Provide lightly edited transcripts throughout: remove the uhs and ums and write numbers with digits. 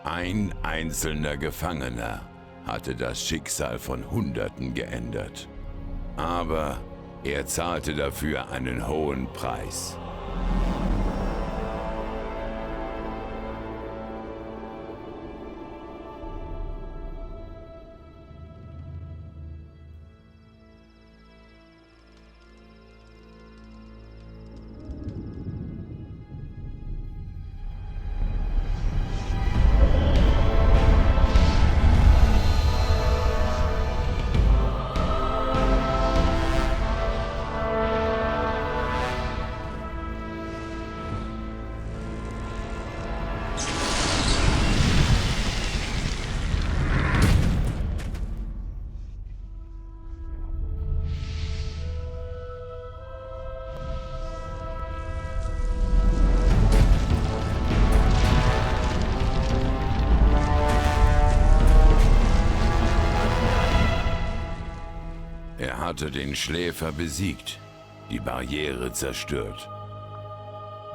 Ein einzelner Gefangener hatte das Schicksal von Hunderten geändert. Aber er zahlte dafür einen hohen Preis. Er hatte den Schläfer besiegt, die Barriere zerstört.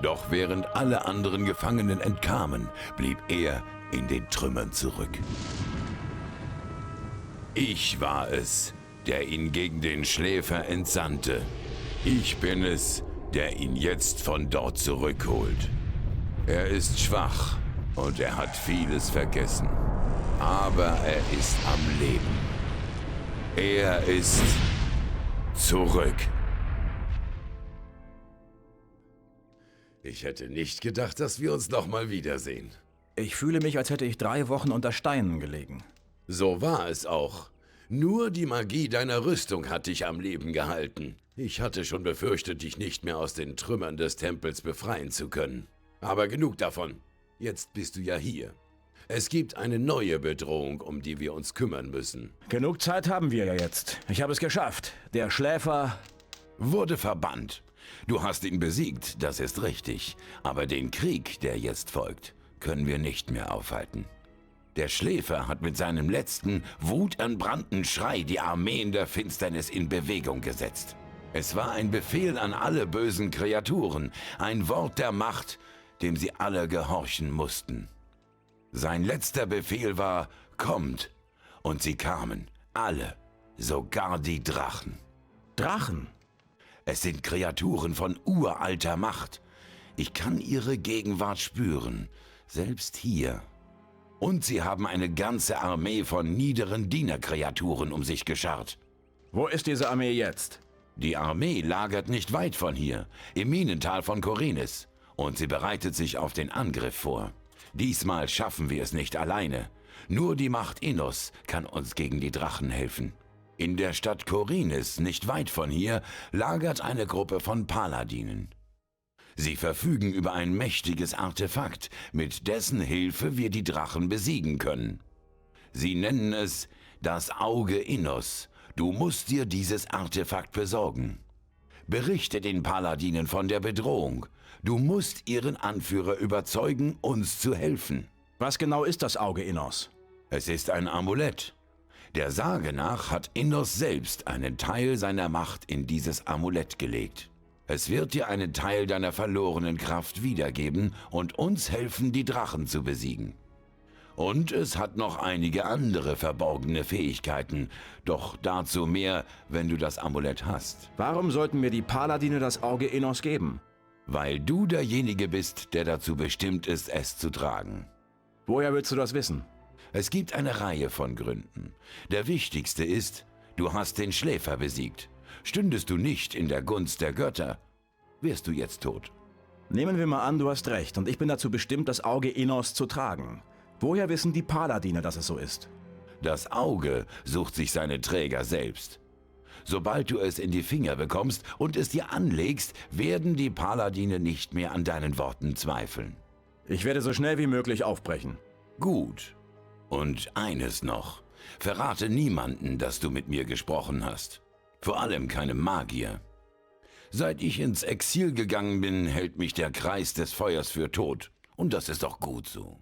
Doch während alle anderen Gefangenen entkamen, blieb er in den Trümmern zurück. Ich war es, der ihn gegen den Schläfer entsandte. Ich bin es, der ihn jetzt von dort zurückholt. Er ist schwach und er hat vieles vergessen. Aber er ist am Leben. Er ist zurück. Ich hätte nicht gedacht, dass wir uns nochmal wiedersehen. Ich fühle mich, als hätte ich 3 Wochen unter Steinen gelegen. So war es auch. Nur die Magie deiner Rüstung hat dich am Leben gehalten. Ich hatte schon befürchtet, dich nicht mehr aus den Trümmern des Tempels befreien zu können. Aber genug davon. Jetzt bist du ja hier. Es gibt eine neue Bedrohung, um die wir uns kümmern müssen. Genug Zeit haben wir ja jetzt. Ich habe es geschafft. Der Schläfer Wurde verbannt. Du hast ihn besiegt, das ist richtig. Aber den Krieg, der jetzt folgt, können wir nicht mehr aufhalten. Der Schläfer hat mit seinem letzten, wutentbrannten Schrei die Armeen der Finsternis in Bewegung gesetzt. Es war ein Befehl an alle bösen Kreaturen, ein Wort der Macht, dem sie alle gehorchen mussten. Sein letzter Befehl war, kommt. Und sie kamen, alle, sogar die Drachen. Drachen. Es sind Kreaturen von uralter Macht. Ich kann ihre Gegenwart spüren, selbst hier. Und sie haben eine ganze Armee von niederen Dienerkreaturen um sich geschart. Wo ist diese Armee jetzt? Die Armee lagert nicht weit von hier, im Minental von Khorinis. Und sie bereitet sich auf den Angriff vor. Diesmal schaffen wir es nicht alleine. Nur die Macht Innos kann uns gegen die Drachen helfen. In der Stadt Khorinis, nicht weit von hier, lagert eine Gruppe von Paladinen. Sie verfügen über ein mächtiges Artefakt, mit dessen Hilfe wir die Drachen besiegen können. Sie nennen es das Auge Innos. Du musst dir dieses Artefakt besorgen. Berichte den Paladinen von der Bedrohung. Du musst ihren Anführer überzeugen, uns zu helfen. Was genau ist das Auge Innos? Es ist ein Amulett. Der Sage nach hat Innos selbst einen Teil seiner Macht in dieses Amulett gelegt. Es wird dir einen Teil deiner verlorenen Kraft wiedergeben und uns helfen, die Drachen zu besiegen. Und es hat noch einige andere verborgene Fähigkeiten, doch dazu mehr, wenn du das Amulett hast. Warum sollten mir die Paladine das Auge Innos geben? Weil du derjenige bist, der dazu bestimmt ist, es zu tragen. Woher willst du das wissen? Es gibt eine Reihe von Gründen. Der wichtigste ist, du hast den Schläfer besiegt. Stündest du nicht in der Gunst der Götter, wärst du jetzt tot. Nehmen wir mal an, du hast recht und ich bin dazu bestimmt, das Auge Innos zu tragen. Woher wissen die Paladine, dass es so ist? Das Auge sucht sich seine Träger selbst. Sobald du es in die Finger bekommst und es dir anlegst, werden die Paladine nicht mehr an deinen Worten zweifeln. Ich werde so schnell wie möglich aufbrechen. Gut. Und eines noch. Verrate niemanden, dass du mit mir gesprochen hast. Vor allem keinem Magier. Seit ich ins Exil gegangen bin, hält mich der Kreis des Feuers für tot. Und das ist doch gut so.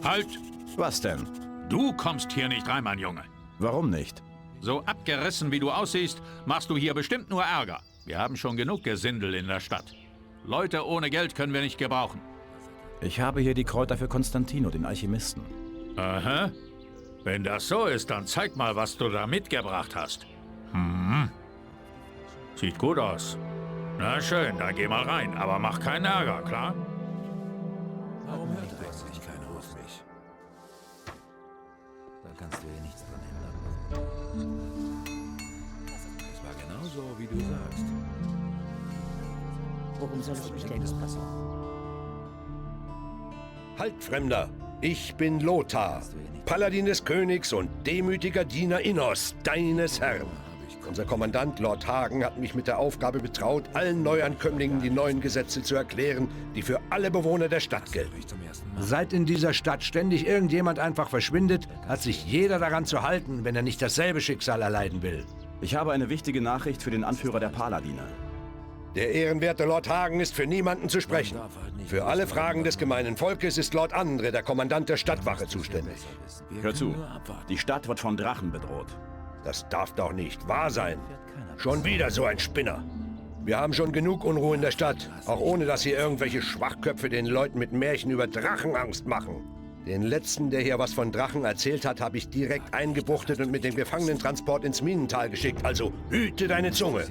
Halt! Was denn? Du kommst hier nicht rein, mein Junge. Warum nicht? So abgerissen, wie du aussiehst, machst du hier bestimmt nur Ärger. Wir haben schon genug Gesindel in der Stadt. Leute ohne Geld können wir nicht gebrauchen. Ich habe hier die Kräuter für Konstantino, den Alchemisten. Aha. Wenn das so ist, dann zeig mal, was du da mitgebracht hast. Hm. Sieht gut aus. Na schön, dann geh mal rein, aber mach keinen Ärger, klar? Warum hört eigentlich keiner auf mich? Da kannst du ja nichts dran ändern. Es war genauso, wie du sagst. Worum soll ich mich denn passen? Halt, Fremder! Ich bin Lothar, Paladin des Königs und demütiger Diener Innos, deines Herrn. Unser Kommandant Lord Hagen hat mich mit der Aufgabe betraut, allen Neuankömmlingen die neuen Gesetze zu erklären, die für alle Bewohner der Stadt gelten. Seit in dieser Stadt ständig irgendjemand einfach verschwindet, hat sich jeder daran zu halten, wenn er nicht dasselbe Schicksal erleiden will. Ich habe eine wichtige Nachricht für den Anführer der Paladine. Der ehrenwerte Lord Hagen ist für niemanden zu sprechen. Für alle Fragen des gemeinen Volkes ist Lord Andre, der Kommandant der Stadtwache, zuständig. Hör zu, die Stadt wird von Drachen bedroht. Das darf doch nicht wahr sein. Schon wieder so ein Spinner. Wir haben schon genug Unruhe in der Stadt, auch ohne dass hier irgendwelche Schwachköpfe den Leuten mit Märchen über Drachen Angst machen. Den letzten, der hier was von Drachen erzählt hat, habe ich direkt eingebuchtet und mit dem Gefangenentransport ins Minental geschickt. Also hüte deine Zunge.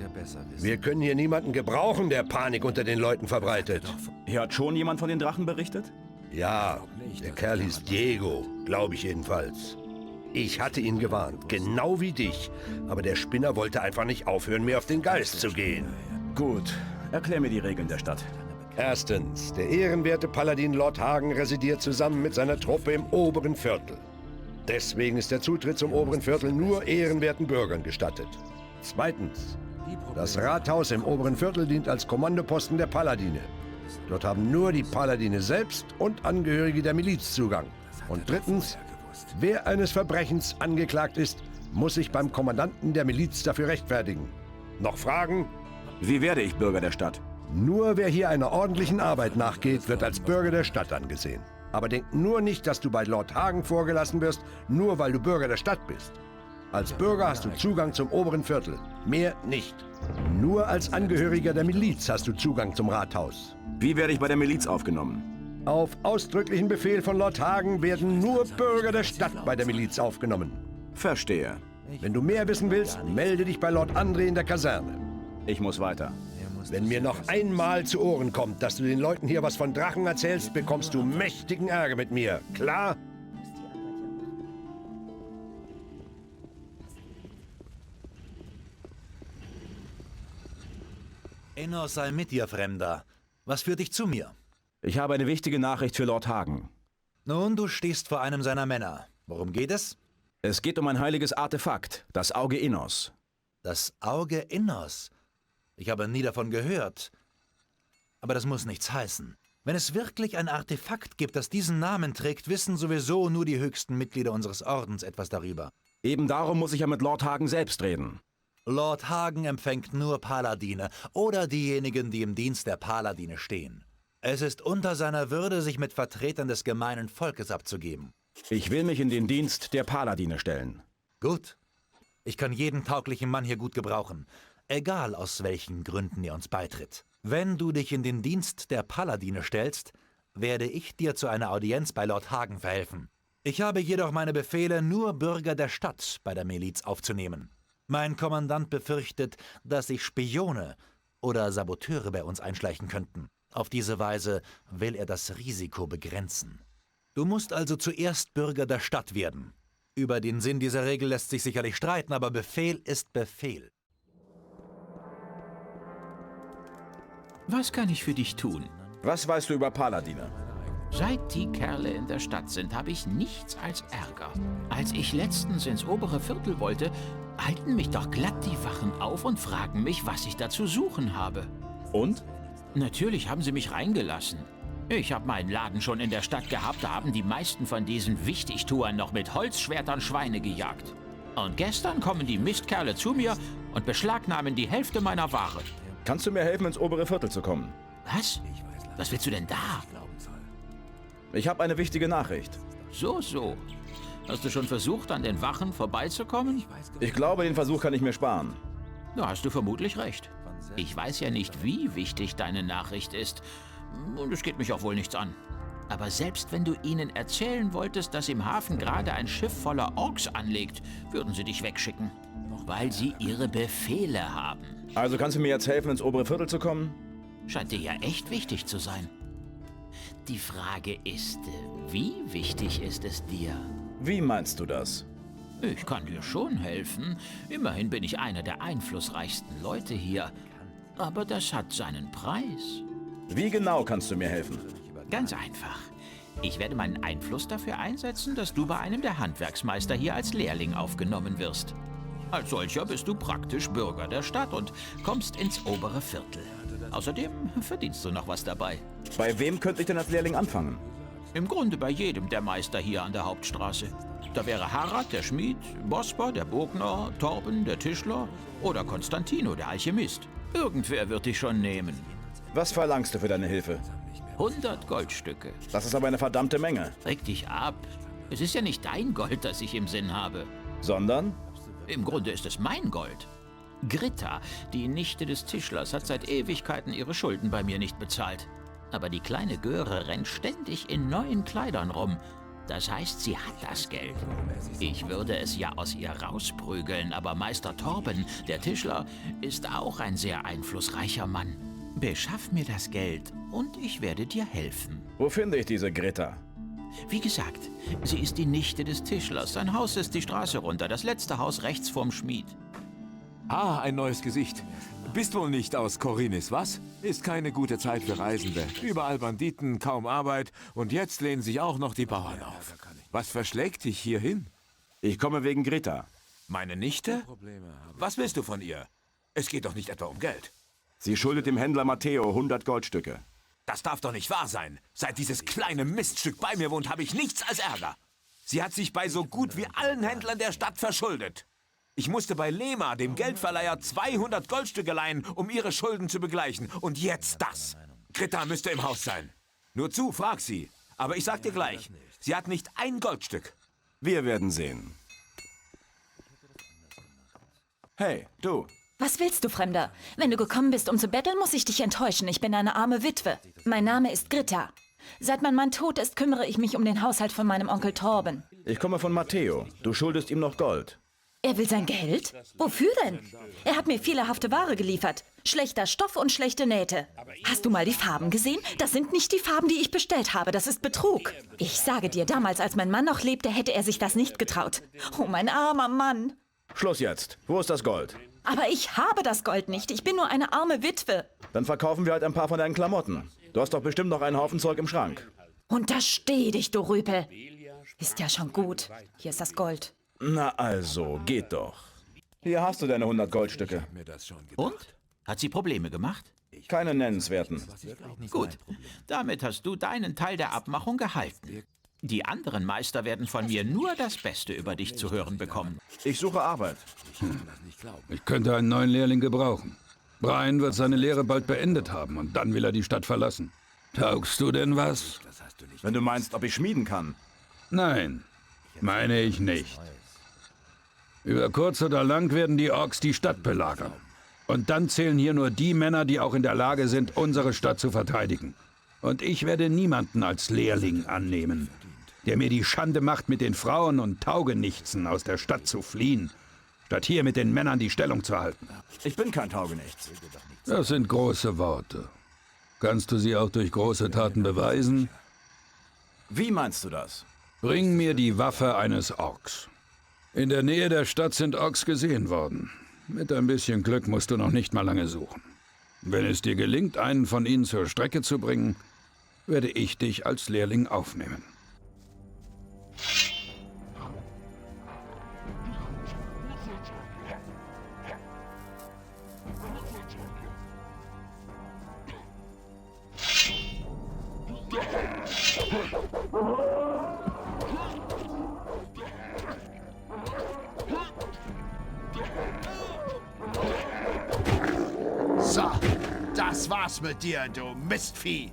Wir können hier niemanden gebrauchen, der Panik unter den Leuten verbreitet. Hier hat schon jemand von den Drachen berichtet? Ja, der Kerl hieß Diego, glaube ich jedenfalls. Ich hatte ihn gewarnt, genau wie dich. Aber der Spinner wollte einfach nicht aufhören, mir auf den Geist zu gehen. Gut, erklär mir die Regeln der Stadt. Erstens, der ehrenwerte Paladin Lord Hagen residiert zusammen mit seiner Truppe im oberen Viertel. Deswegen ist der Zutritt zum oberen Viertel nur ehrenwerten Bürgern gestattet. Zweitens, das Rathaus im oberen Viertel dient als Kommandoposten der Paladine. Dort haben nur die Paladine selbst und Angehörige der Miliz Zugang. Und drittens, wer eines Verbrechens angeklagt ist, muss sich beim Kommandanten der Miliz dafür rechtfertigen. Noch Fragen? Wie werde ich Bürger der Stadt? Nur wer hier einer ordentlichen Arbeit nachgeht, wird als Bürger der Stadt angesehen. Aber denk nur nicht, dass du bei Lord Hagen vorgelassen wirst, nur weil du Bürger der Stadt bist. Als Bürger hast du Zugang zum oberen Viertel, mehr nicht. Nur als Angehöriger der Miliz hast du Zugang zum Rathaus. Wie werde ich bei der Miliz aufgenommen? Auf ausdrücklichen Befehl von Lord Hagen werden nur Bürger der Stadt bei der Miliz aufgenommen. Verstehe. Wenn du mehr wissen willst, melde dich bei Lord Andre in der Kaserne. Ich muss weiter. Wenn mir noch einmal zu Ohren kommt, dass du den Leuten hier was von Drachen erzählst, bekommst du mächtigen Ärger mit mir. Klar? Innos sei mit dir, Fremder. Was führt dich zu mir? Ich habe eine wichtige Nachricht für Lord Hagen. Nun, du stehst vor einem seiner Männer. Worum geht es? Es geht um ein heiliges Artefakt, das Auge Innos. Das Auge Innos. Ich habe nie davon gehört. Aber das muss nichts heißen. Wenn es wirklich ein Artefakt gibt, das diesen Namen trägt, wissen sowieso nur die höchsten Mitglieder unseres Ordens etwas darüber. Eben darum muss ich ja mit Lord Hagen selbst reden. Lord Hagen empfängt nur Paladine oder diejenigen, die im Dienst der Paladine stehen. Es ist unter seiner Würde, sich mit Vertretern des gemeinen Volkes abzugeben. Ich will mich in den Dienst der Paladine stellen. Gut. Ich kann jeden tauglichen Mann hier gut gebrauchen. Egal aus welchen Gründen er uns beitritt. Wenn du dich in den Dienst der Paladine stellst, werde ich dir zu einer Audienz bei Lord Hagen verhelfen. Ich habe jedoch meine Befehle, nur Bürger der Stadt bei der Miliz aufzunehmen. Mein Kommandant befürchtet, dass sich Spione oder Saboteure bei uns einschleichen könnten. Auf diese Weise will er das Risiko begrenzen. Du musst also zuerst Bürger der Stadt werden. Über den Sinn dieser Regel lässt sich sicherlich streiten, aber Befehl ist Befehl. Was kann ich für dich tun? Was weißt du über Paladine? Seit die Kerle in der Stadt sind, habe ich nichts als Ärger. Als ich letztens ins obere Viertel wollte, halten mich doch glatt die Wachen auf und fragen mich, was ich da zu suchen habe. Und? Natürlich haben sie mich reingelassen. Ich habe meinen Laden schon in der Stadt gehabt, da haben die meisten von diesen Wichtigtuern noch mit Holzschwertern Schweine gejagt. Und gestern kommen die Mistkerle zu mir und beschlagnahmen die Hälfte meiner Ware. Kannst du mir helfen, ins obere Viertel zu kommen? Was? Was willst du denn da? Ich habe eine wichtige Nachricht. So, so. Hast du schon versucht, an den Wachen vorbeizukommen? Ich glaube, den Versuch kann ich mir sparen. Da hast du vermutlich recht. Ich weiß ja nicht, wie wichtig deine Nachricht ist. Und es geht mich auch wohl nichts an. Aber selbst wenn du ihnen erzählen wolltest, dass im Hafen gerade ein Schiff voller Orks anlegt, würden sie dich wegschicken. Weil sie ihre Befehle haben. Also kannst du mir jetzt helfen, ins obere Viertel zu kommen? Scheint dir ja echt wichtig zu sein. Die Frage ist, wie wichtig ist es dir? Wie meinst du das? Ich kann dir schon helfen. Immerhin bin ich einer der einflussreichsten Leute hier. Aber das hat seinen Preis. Wie genau kannst du mir helfen? Ganz einfach. Ich werde meinen Einfluss dafür einsetzen, dass du bei einem der Handwerksmeister hier als Lehrling aufgenommen wirst. Als solcher bist du praktisch Bürger der Stadt und kommst ins obere Viertel. Außerdem verdienst du noch was dabei. Bei wem könnte ich denn als Lehrling anfangen? Im Grunde bei jedem der Meister hier an der Hauptstraße. Da wäre Harald, der Schmied, Bosper, der Bogner, Torben, der Tischler oder Konstantino, der Alchemist. Irgendwer wird dich schon nehmen. Was verlangst du für deine Hilfe? 100 Goldstücke. Das ist aber eine verdammte Menge. Reg dich ab. Es ist ja nicht dein Gold, das ich im Sinn habe. Sondern? Im Grunde ist es mein Gold. Gritta, die Nichte des Tischlers, hat seit Ewigkeiten ihre Schulden bei mir nicht bezahlt. Aber die kleine Göre rennt ständig in neuen Kleidern rum. Das heißt, sie hat das Geld. Ich würde es ja aus ihr rausprügeln, aber Meister Torben, der Tischler, ist auch ein sehr einflussreicher Mann. Beschaff mir das Geld und ich werde dir helfen. Wo finde ich diese Gritta? Wie gesagt, sie ist die Nichte des Tischlers. Sein Haus ist die Straße runter, das letzte Haus rechts vorm Schmied. Ah, ein neues Gesicht. Bist wohl nicht aus Korinis, was? Ist keine gute Zeit für Reisende. Überall Banditen, kaum Arbeit und jetzt lehnen sich auch noch die Bauern auf. Was verschlägt dich hierhin? Ich komme wegen Gritta. Meine Nichte? Was willst du von ihr? Es geht doch nicht etwa um Geld. Sie schuldet dem Händler Matteo 100 Goldstücke. Das darf doch nicht wahr sein. Seit dieses kleine Miststück bei mir wohnt, habe ich nichts als Ärger. Sie hat sich bei so gut wie allen Händlern der Stadt verschuldet. Ich musste bei Lema, dem Geldverleiher, 200 Goldstücke leihen, um ihre Schulden zu begleichen. Und jetzt das. Gritta müsste im Haus sein. Nur zu, frag sie. Aber ich sag dir gleich, sie hat nicht ein Goldstück. Wir werden sehen. Hey, du. Was willst du, Fremder? Wenn du gekommen bist, um zu betteln, muss ich dich enttäuschen. Ich bin eine arme Witwe. Mein Name ist Gritta. Seit mein Mann tot ist, kümmere ich mich um den Haushalt von meinem Onkel Torben. Ich komme von Matteo. Du schuldest ihm noch Gold. Er will sein Geld? Wofür denn? Er hat mir fehlerhafte Ware geliefert. Schlechter Stoff und schlechte Nähte. Hast du mal die Farben gesehen? Das sind nicht die Farben, die ich bestellt habe. Das ist Betrug. Ich sage dir, damals, als mein Mann noch lebte, hätte er sich das nicht getraut. Oh, mein armer Mann. Schluss jetzt. Wo ist das Gold? Aber ich habe das Gold nicht. Ich bin nur eine arme Witwe. Dann verkaufen wir halt ein paar von deinen Klamotten. Du hast doch bestimmt noch einen Haufen Zeug im Schrank. Untersteh dich, du Rüpel. Ist ja schon gut. Hier ist das Gold. Na also, geht doch. Hier hast du deine 100 Goldstücke. Und? Hat sie Probleme gemacht? Keine nennenswerten. Gut, damit hast du deinen Teil der Abmachung gehalten. Die anderen Meister werden von mir nur das Beste über dich zu hören bekommen. Ich suche Arbeit. Ich könnte einen neuen Lehrling gebrauchen. Brian wird seine Lehre bald beendet haben und dann will er die Stadt verlassen. Taugst du denn was? Wenn du meinst, ob ich schmieden kann. Nein, meine ich nicht. Über kurz oder lang werden die Orks die Stadt belagern. Und dann zählen hier nur die Männer, die auch in der Lage sind, unsere Stadt zu verteidigen. Und ich werde niemanden als Lehrling annehmen, der mir die Schande macht, mit den Frauen und Taugenichtsen aus der Stadt zu fliehen, statt hier mit den Männern die Stellung zu halten. Ich bin kein Taugenichts. Das sind große Worte. Kannst du sie auch durch große Taten beweisen? Wie meinst du das? Bring mir die Waffe eines Orks. In der Nähe der Stadt sind Orks gesehen worden. Mit ein bisschen Glück musst du noch nicht mal lange suchen. Wenn es dir gelingt, einen von ihnen zur Strecke zu bringen, werde ich dich als Lehrling aufnehmen. So, das war's mit dir, du Mistvieh.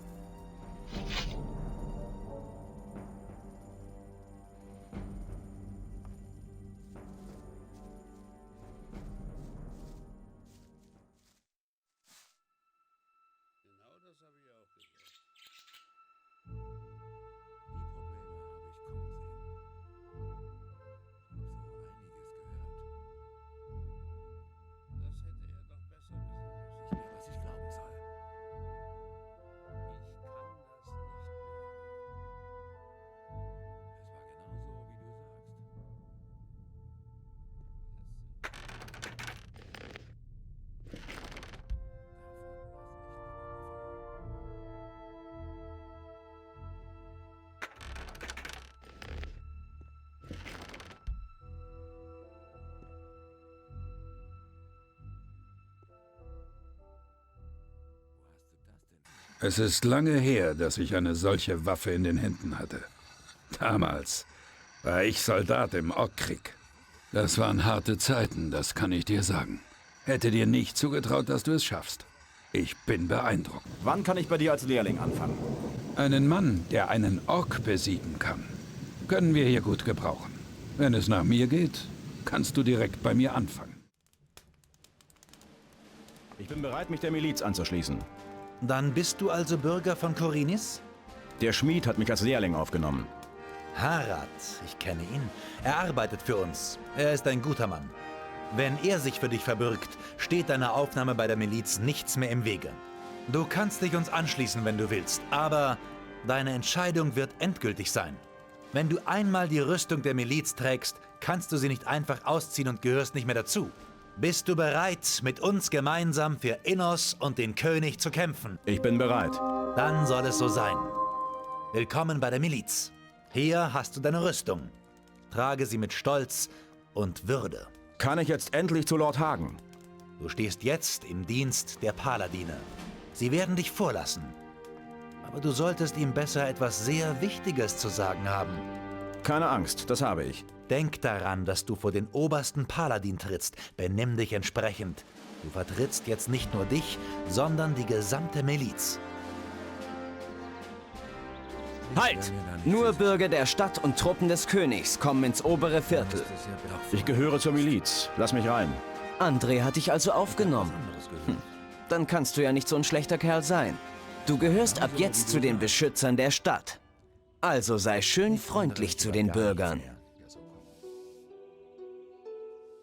Es ist lange her, dass ich eine solche Waffe in den Händen hatte. Damals war ich Soldat im Orkkrieg. Das waren harte Zeiten, das kann ich dir sagen. Hätte dir nicht zugetraut, dass du es schaffst. Ich bin beeindruckt. Wann kann ich bei dir als Lehrling anfangen? Einen Mann, der einen Ork besiegen kann, können wir hier gut gebrauchen. Wenn es nach mir geht, kannst du direkt bei mir anfangen. Ich bin bereit, mich der Miliz anzuschließen. Dann bist du also Bürger von Korinis? Der Schmied hat mich als Lehrling aufgenommen. Harad, ich kenne ihn. Er arbeitet für uns. Er ist ein guter Mann. Wenn er sich für dich verbürgt, steht deiner Aufnahme bei der Miliz nichts mehr im Wege. Du kannst dich uns anschließen, wenn du willst, aber deine Entscheidung wird endgültig sein. Wenn du einmal die Rüstung der Miliz trägst, kannst du sie nicht einfach ausziehen und gehörst nicht mehr dazu. Bist du bereit, mit uns gemeinsam für Innos und den König zu kämpfen? Ich bin bereit. Dann soll es so sein. Willkommen bei der Miliz. Hier hast du deine Rüstung. Trage sie mit Stolz und Würde. Kann ich jetzt endlich zu Lord Hagen? Du stehst jetzt im Dienst der Paladine. Sie werden dich vorlassen. Aber du solltest ihm besser etwas sehr Wichtiges zu sagen haben. Keine Angst, das habe ich. Denk daran, dass du vor den obersten Paladin trittst. Benimm dich entsprechend. Du vertrittst jetzt nicht nur dich, sondern die gesamte Miliz. Halt! Nur Bürger der Stadt und Truppen des Königs kommen ins obere Viertel. Ich gehöre zur Miliz. Lass mich rein. André hat dich also aufgenommen. Dann kannst du ja nicht so ein schlechter Kerl sein. Du gehörst ab jetzt zu den Beschützern der Stadt. Also sei schön freundlich zu den Bürgern.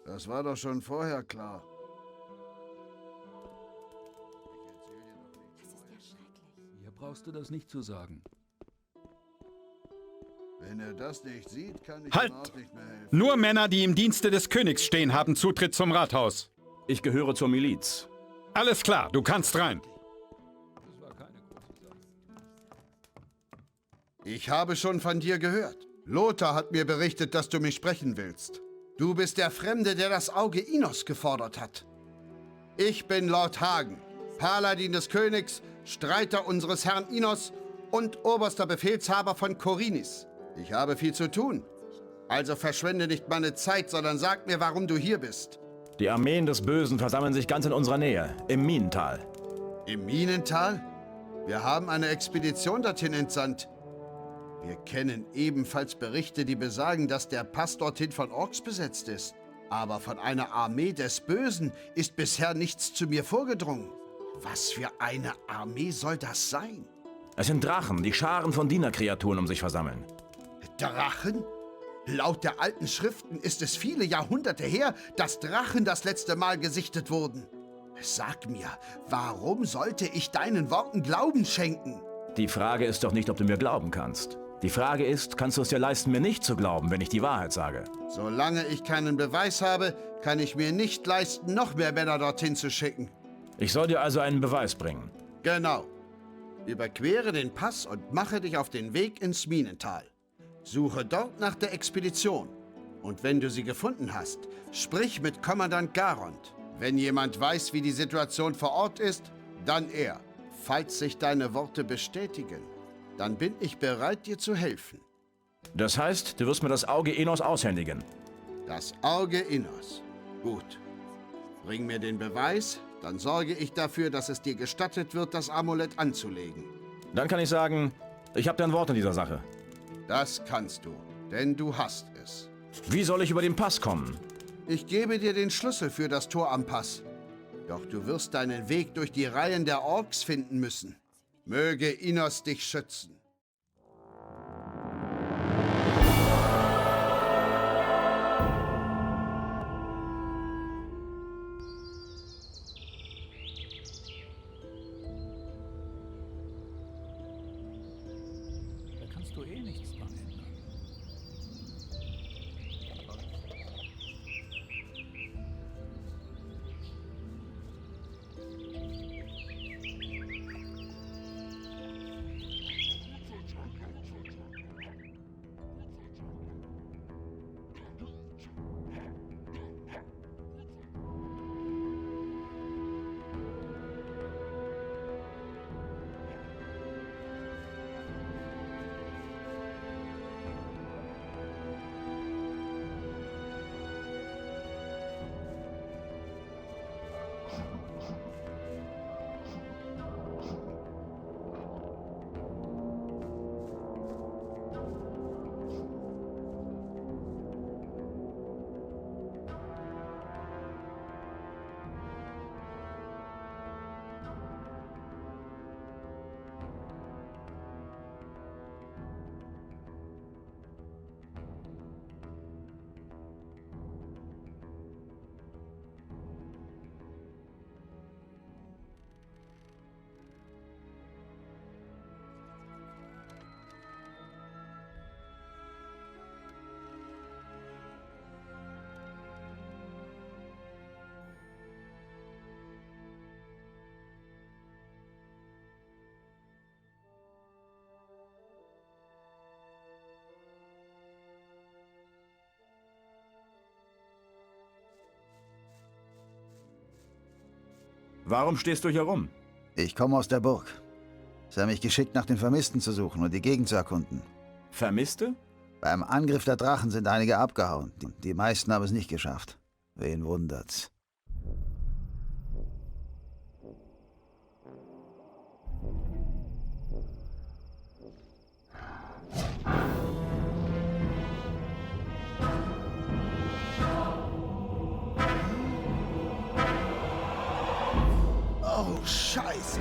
Das war doch schon vorher klar. Hier brauchst du das nicht zu sagen. Wenn er das nicht sieht, kann ich Halt! ihm auch nicht mehr helfen. Nur Männer, die im Dienste des Königs stehen, haben Zutritt zum Rathaus. Ich gehöre zur Miliz. Alles klar, du kannst rein. Ich habe schon von dir gehört. Lothar hat mir berichtet, dass du mich sprechen willst. Du bist der Fremde, der das Auge Innos gefordert hat. Ich bin Lord Hagen, Paladin des Königs, Streiter unseres Herrn Innos und oberster Befehlshaber von Korinis. Ich habe viel zu tun. Also verschwende nicht meine Zeit, sondern sag mir, warum du hier bist. Die Armeen des Bösen versammeln sich ganz in unserer Nähe, im Minental. Im Minental? Wir haben eine Expedition dorthin entsandt. Wir kennen ebenfalls Berichte, die besagen, dass der Pass dorthin von Orks besetzt ist. Aber von einer Armee des Bösen ist bisher nichts zu mir vorgedrungen. Was für eine Armee soll das sein? Es sind Drachen, die Scharen von Dienerkreaturen um sich versammeln. Drachen? Laut der alten Schriften ist es viele Jahrhunderte her, dass Drachen das letzte Mal gesichtet wurden. Sag mir, warum sollte ich deinen Worten Glauben schenken? Die Frage ist doch nicht, ob du mir glauben kannst. Die Frage ist, kannst du es dir leisten, mir nicht zu glauben, wenn ich die Wahrheit sage? Solange ich keinen Beweis habe, kann ich mir nicht leisten, noch mehr Männer dorthin zu schicken. Ich soll dir also einen Beweis bringen. Genau. Überquere den Pass und mache dich auf den Weg ins Minental. Suche dort nach der Expedition. Und wenn du sie gefunden hast, sprich mit Kommandant Garond. Wenn jemand weiß, wie die Situation vor Ort ist, dann er. Falls sich deine Worte bestätigen, dann bin ich bereit, dir zu helfen. Das heißt, du wirst mir das Auge Innos aushändigen? Das Auge Innos. Gut. Bring mir den Beweis, dann sorge ich dafür, dass es dir gestattet wird, das Amulett anzulegen. Dann kann ich sagen, ich habe dein Wort in dieser Sache. Das kannst du, denn du hast es. Wie soll ich über den Pass kommen? Ich gebe dir den Schlüssel für das Tor am Pass. Doch du wirst deinen Weg durch die Reihen der Orks finden müssen. Möge Innos dich schützen. Da kannst du eh nichts dran ändern. Warum stehst du hier rum? Ich komme aus der Burg. Sie haben mich geschickt, nach den Vermissten zu suchen und die Gegend zu erkunden. Vermisste? Beim Angriff der Drachen sind einige abgehauen. Die meisten haben es nicht geschafft. Wen wundert's? Oh, Scheiße.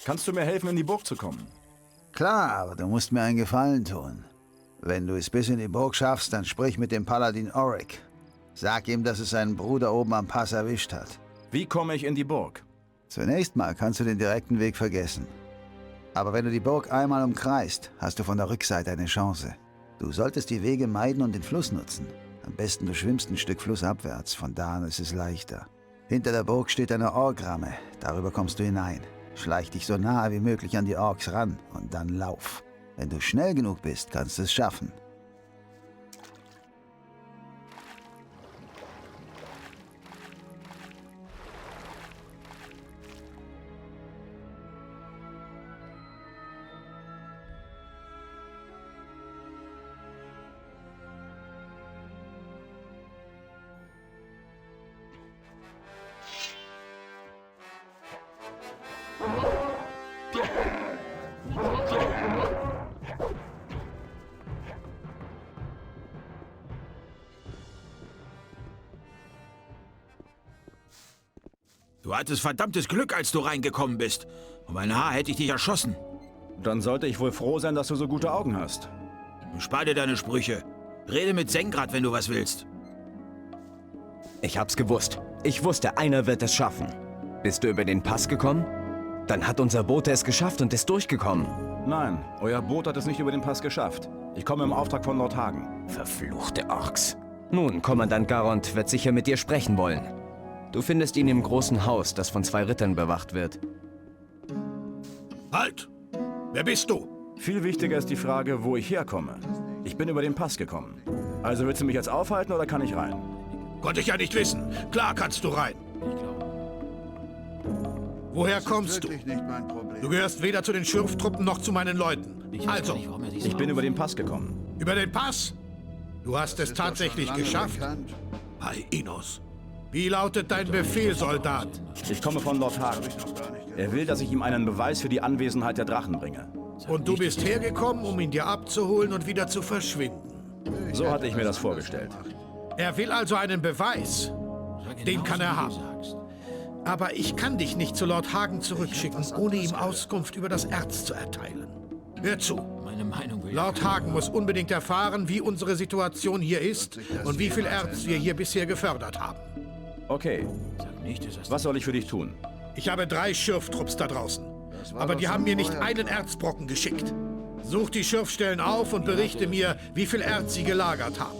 Kannst du mir helfen, in die Burg zu kommen? Klar, aber du musst mir einen Gefallen tun. Wenn du es bis in die Burg schaffst, dann sprich mit dem Paladin Auric. Sag ihm, dass es seinen Bruder oben am Pass erwischt hat. Wie komme ich in die Burg? Zunächst mal kannst du den direkten Weg vergessen. Aber wenn du die Burg einmal umkreist, hast du von der Rückseite eine Chance. Du solltest die Wege meiden und den Fluss nutzen. Am besten du schwimmst ein Stück flussabwärts, von da an ist es leichter. Hinter der Burg steht eine Orgramme, darüber kommst du hinein. Schleich dich so nahe wie möglich an die Orks ran und dann lauf. Wenn du schnell genug bist, kannst du es schaffen. Du hattest verdammtes Glück, als du reingekommen bist. Um ein Haar hätte ich dich erschossen. Dann sollte ich wohl froh sein, dass du so gute Augen hast. Spar dir deine Sprüche. Rede mit Sengrad, wenn du was willst. Ich hab's gewusst. Ich wusste, einer wird es schaffen. Bist du über den Pass gekommen? Dann hat unser Bote es geschafft und ist durchgekommen. Nein, euer Boot hat es nicht über den Pass geschafft. Ich komme im Auftrag von Lord Hagen. Verfluchte Orks. Nun, Kommandant Garond wird sicher mit dir sprechen wollen. Du findest ihn im großen Haus, das von 2 Rittern bewacht wird. Halt! Wer bist du? Viel wichtiger ist die Frage, wo ich herkomme. Ich bin über den Pass gekommen. Also willst du mich jetzt aufhalten oder kann ich rein? Konnte ich ja nicht wissen. Klar kannst du rein. Woher kommst du? Du gehörst weder zu den Schürftruppen noch zu meinen Leuten. Also, Ich bin über den Pass gekommen. über den Pass? Du hast es tatsächlich geschafft? Bei Innos. Wie lautet dein Befehl, Soldat? Ich komme von Lord Hagen. Er will, dass ich ihm einen Beweis für die Anwesenheit der Drachen bringe. Und du bist hergekommen, um ihn dir abzuholen und wieder zu verschwinden. So hatte ich mir das vorgestellt. Er will also einen Beweis. Den kann er haben. Aber ich kann dich nicht zu Lord Hagen zurückschicken, ohne ihm Auskunft über das Erz zu erteilen. Hör zu. Lord Hagen muss unbedingt erfahren, wie unsere Situation hier ist und wie viel Erz wir hier bisher gefördert haben. Okay. Was soll ich für dich tun? Ich habe 3 Schürftrupps da draußen. Aber die haben mir nicht einen Erzbrocken geschickt. Such die Schürfstellen auf und berichte mir, wie viel Erz sie gelagert haben.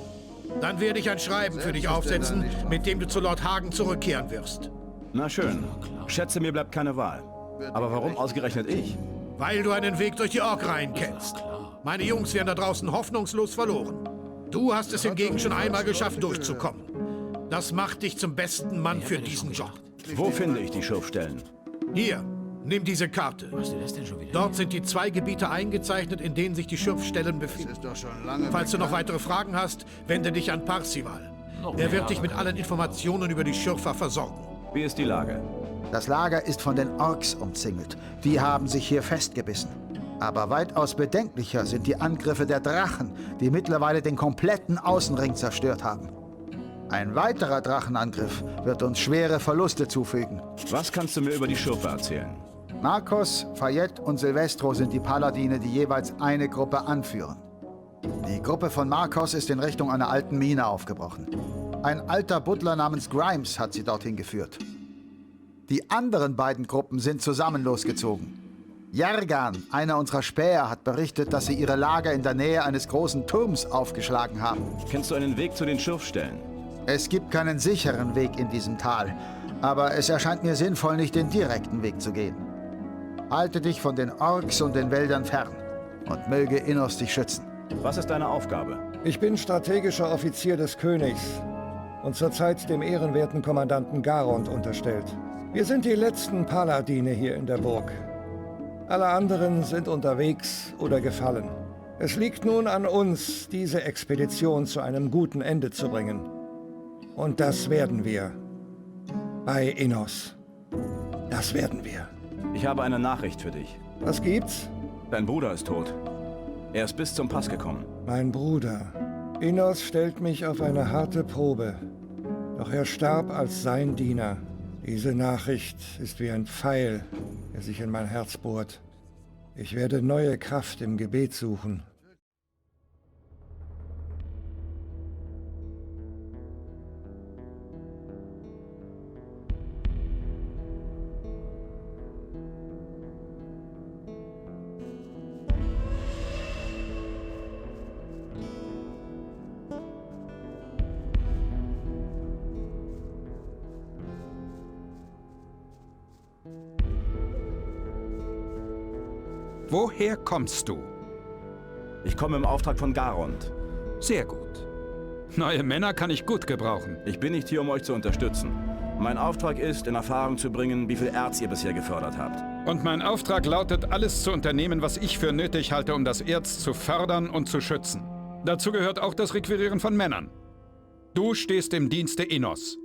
Dann werde ich ein Schreiben für dich aufsetzen, mit dem du zu Lord Hagen zurückkehren wirst. Na schön. Schätze, mir bleibt keine Wahl. Aber warum ausgerechnet ich? Weil du einen Weg durch die Orkreihen kennst. Meine Jungs wären da draußen hoffnungslos verloren. Du hast es hingegen schon einmal geschafft, durchzukommen. Das macht dich zum besten Mann für diesen Job. Wo finde ich die Schürfstellen? Hier, nimm diese Karte. Dort sind die 2 Gebiete eingezeichnet, in denen sich die Schürfstellen befinden. Falls du noch weitere Fragen hast, wende dich an Parzival. Er wird dich mit allen Informationen über die Schürfer versorgen. Wie ist die Lage? Das Lager ist von den Orks umzingelt. Die haben sich hier festgebissen. Aber weitaus bedenklicher sind die Angriffe der Drachen, die mittlerweile den kompletten Außenring zerstört haben. Ein weiterer Drachenangriff wird uns schwere Verluste zufügen. Was kannst du mir über die Schürfer erzählen? Marcos, Fayette und Silvestro sind die Paladine, die jeweils eine Gruppe anführen. Die Gruppe von Marcos ist in Richtung einer alten Mine aufgebrochen. Ein alter Butler namens Grimes hat sie dorthin geführt. Die anderen beiden Gruppen sind zusammen losgezogen. Jergan, einer unserer Späher, hat berichtet, dass sie ihre Lager in der Nähe eines großen Turms aufgeschlagen haben. Kennst du einen Weg zu den Schürfstellen? Es gibt keinen sicheren Weg in diesem Tal, aber es erscheint mir sinnvoll, nicht den direkten Weg zu gehen. Halte dich von den Orks und den Wäldern fern und möge Innos dich schützen. Was ist deine Aufgabe? Ich bin strategischer Offizier des Königs und zurzeit dem ehrenwerten Kommandanten Garond unterstellt. Wir sind die letzten Paladine hier in der Burg. Alle anderen sind unterwegs oder gefallen. Es liegt nun an uns, diese Expedition zu einem guten Ende zu bringen. Und das werden wir. Bei Innos. Das werden wir. Ich habe eine Nachricht für dich. Was gibt's? Dein Bruder ist tot. Er ist bis zum Pass gekommen. Mein Bruder. Innos stellt mich auf eine harte Probe. Doch er starb als sein Diener. Diese Nachricht ist wie ein Pfeil, der sich in mein Herz bohrt. Ich werde neue Kraft im Gebet suchen. Woher kommst du? Ich komme im Auftrag von Garond. Sehr gut. Neue Männer kann ich gut gebrauchen. Ich bin nicht hier, um euch zu unterstützen. Mein Auftrag ist, in Erfahrung zu bringen, wie viel Erz ihr bisher gefördert habt. Und mein Auftrag lautet, alles zu unternehmen, was ich für nötig halte, um das Erz zu fördern und zu schützen. Dazu gehört auch das Requirieren von Männern. Du stehst im Dienste Innos.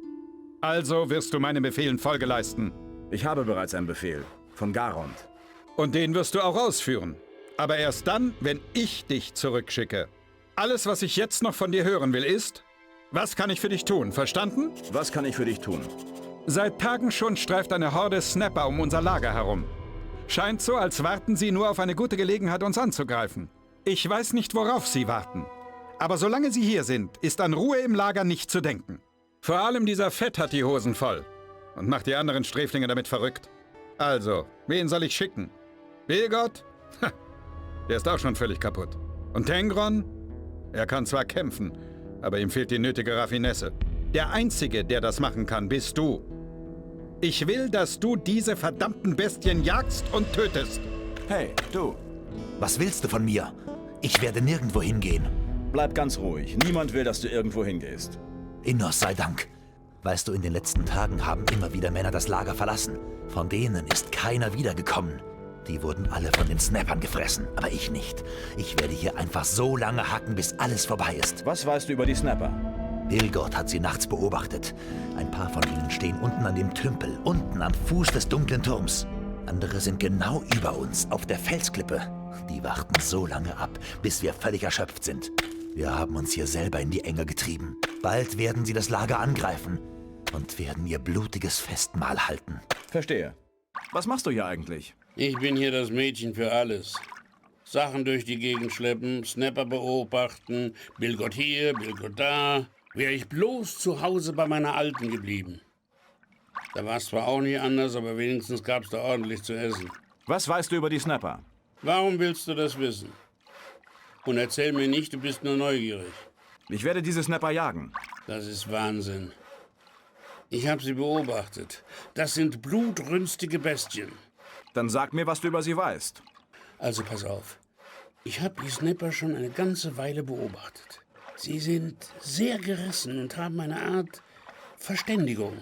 Also wirst du meinen Befehlen Folge leisten. Ich habe bereits einen Befehl. Von Garond. Und den wirst du auch ausführen. Aber erst dann, wenn ich dich zurückschicke. Alles, was ich jetzt noch von dir hören will, ist, was kann ich für dich tun, verstanden? Was kann ich für dich tun? Seit Tagen schon streift eine Horde Snapper um unser Lager herum. Scheint so, als warten sie nur auf eine gute Gelegenheit, uns anzugreifen. Ich weiß nicht, worauf sie warten. Aber solange sie hier sind, ist an Ruhe im Lager nicht zu denken. Vor allem dieser Fett hat die Hosen voll und macht die anderen Sträflinge damit verrückt. Also, wen soll ich schicken? Bilgot? Ha, der ist auch schon völlig kaputt. Und Tengron? Er kann zwar kämpfen, aber ihm fehlt die nötige Raffinesse. Der Einzige, der das machen kann, bist du. Ich will, dass du diese verdammten Bestien jagst und tötest. Hey, du. Was willst du von mir? Ich werde nirgendwo hingehen. Bleib ganz ruhig. Niemand will, dass du irgendwo hingehst. Innos sei Dank. Weißt du, in den letzten Tagen haben immer wieder Männer das Lager verlassen. Von denen ist keiner wiedergekommen. Die wurden alle von den Snappern gefressen, aber ich nicht. Ich werde hier einfach so lange hacken, bis alles vorbei ist. Was weißt du über die Snapper? Hilgord hat sie nachts beobachtet. Ein paar von ihnen stehen unten an dem Tümpel, unten am Fuß des dunklen Turms. Andere sind genau über uns, auf der Felsklippe. Die warten so lange ab, bis wir völlig erschöpft sind. Wir haben uns hier selber in die Enge getrieben. Bald werden sie das Lager angreifen und werden ihr blutiges Festmahl halten. Verstehe. Was machst du hier eigentlich? Ich bin hier das Mädchen für alles. Sachen durch die Gegend schleppen, Snapper beobachten, Bilgott hier, Bilgott da. Wäre ich bloß zu Hause bei meiner Alten geblieben. Da war es zwar auch nie anders, aber wenigstens gab es da ordentlich zu essen. Was weißt du über die Snapper? Warum willst du das wissen? Und erzähl mir nicht, du bist nur neugierig. Ich werde diese Snapper jagen. Das ist Wahnsinn. Ich habe sie beobachtet. Das sind blutrünstige Bestien. Dann sag mir, was du über sie weißt. Also pass auf. Ich habe die Snapper schon eine ganze Weile beobachtet. Sie sind sehr gerissen und haben eine Art Verständigung.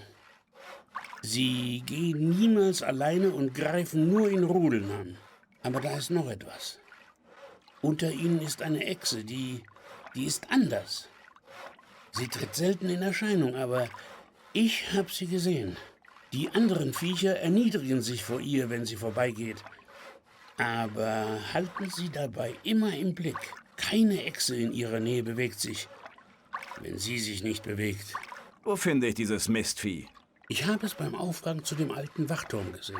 Sie gehen niemals alleine und greifen nur in Rudeln an. Aber da ist noch etwas. Unter ihnen ist eine Echse, die ist anders. Sie tritt selten in Erscheinung, aber ich habe sie gesehen. Die anderen Viecher erniedrigen sich vor ihr, wenn sie vorbeigeht. Aber halten Sie dabei immer im Blick. Keine Echse in ihrer Nähe bewegt sich, wenn sie sich nicht bewegt. Wo finde ich dieses Mistvieh? Ich habe es beim Aufgang zu dem alten Wachturm gesehen.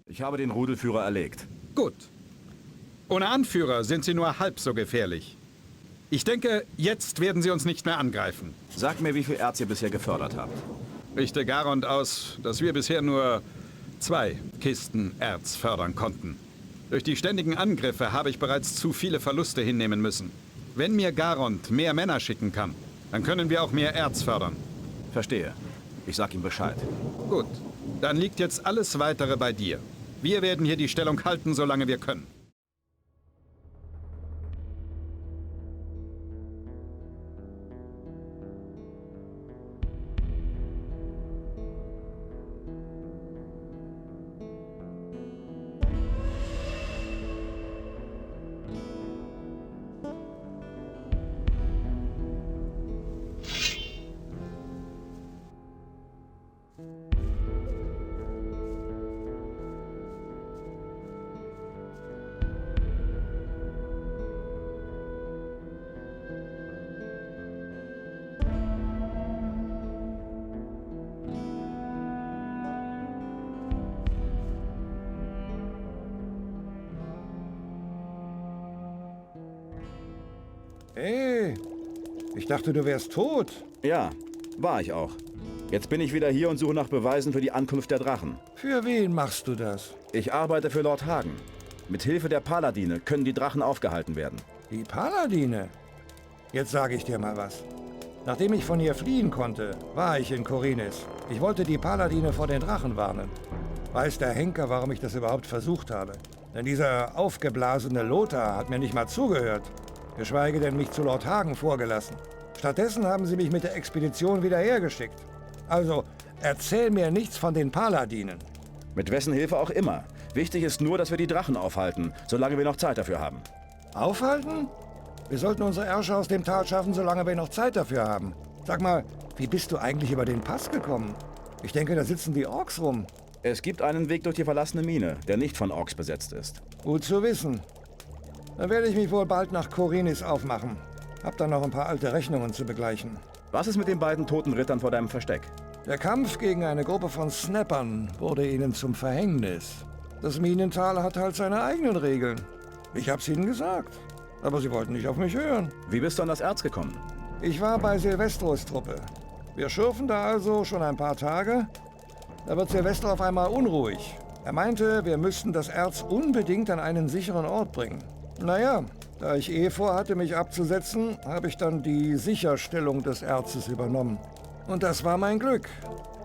Ich habe den Rudelführer erlegt. Gut. Ohne Anführer sind sie nur halb so gefährlich. Ich denke, jetzt werden sie uns nicht mehr angreifen. Sag mir, wie viel Erz ihr bisher gefördert habt. Richte Garond aus, dass wir bisher nur 2 Kisten Erz fördern konnten. Durch die ständigen Angriffe habe ich bereits zu viele Verluste hinnehmen müssen. Wenn mir Garond mehr Männer schicken kann, dann können wir auch mehr Erz fördern. Verstehe. Ich sag ihm Bescheid. Gut, dann liegt jetzt alles Weitere bei dir. Wir werden hier die Stellung halten, solange wir können. Hey, ich dachte, du wärst tot. Ja, war ich auch. Jetzt bin ich wieder hier und suche nach Beweisen für die Ankunft der Drachen. Für wen machst du das? Ich arbeite für Lord Hagen. Mit Hilfe der Paladine können die Drachen aufgehalten werden. Die Paladine? Jetzt sage ich dir mal was. Nachdem ich von hier fliehen konnte, war ich in Khorinis. Ich wollte die Paladine vor den Drachen warnen. Weiß der Henker, warum ich das überhaupt versucht habe? Denn dieser aufgeblasene Lothar hat mir nicht mal zugehört. Geschweige denn mich zu Lord Hagen vorgelassen. Stattdessen haben sie mich mit der Expedition wieder hergeschickt. Also, erzähl mir nichts von den Paladinen. Mit wessen Hilfe auch immer. Wichtig ist nur, dass wir die Drachen aufhalten, solange wir noch Zeit dafür haben. Aufhalten? Wir sollten unsere Ärsche aus dem Tal schaffen, solange wir noch Zeit dafür haben. Sag mal, wie bist du eigentlich über den Pass gekommen? Ich denke, da sitzen die Orks rum. Es gibt einen Weg durch die verlassene Mine, der nicht von Orks besetzt ist. Gut zu wissen. Dann werde ich mich wohl bald nach Khorinis aufmachen. Hab dann noch ein paar alte Rechnungen zu begleichen. Was ist mit den beiden toten Rittern vor deinem Versteck? Der Kampf gegen eine Gruppe von Snappern wurde ihnen zum Verhängnis. Das Minental hat halt seine eigenen Regeln. Ich hab's ihnen gesagt. Aber sie wollten nicht auf mich hören. Wie bist du an das Erz gekommen? Ich war bei Silvestros Truppe. Wir schürfen da also schon ein paar Tage. Da wird Silvestro auf einmal unruhig. Er meinte, wir müssten das Erz unbedingt an einen sicheren Ort bringen. Naja, da ich vorhatte, mich abzusetzen, habe ich dann die Sicherstellung des Erzes übernommen. Und das war mein Glück.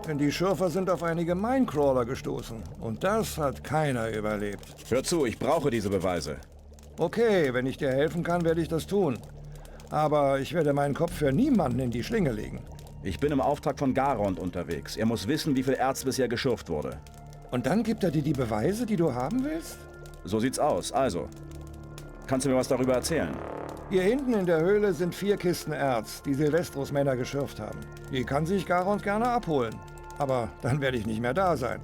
Denn die Schürfer sind auf einige Minecrawler gestoßen. Und das hat keiner überlebt. Hör zu, ich brauche diese Beweise. Okay, wenn ich dir helfen kann, werde ich das tun. Aber ich werde meinen Kopf für niemanden in die Schlinge legen. Ich bin im Auftrag von Garond unterwegs. Er muss wissen, wie viel Erz bisher geschürft wurde. Und dann gibt er dir die Beweise, die du haben willst? So sieht's aus. Also, kannst du mir was darüber erzählen? Hier hinten in der Höhle sind 4 Kisten Erz, die Silvestros Männer geschürft haben. Die kann sich Garond gerne abholen. Aber dann werde ich nicht mehr da sein.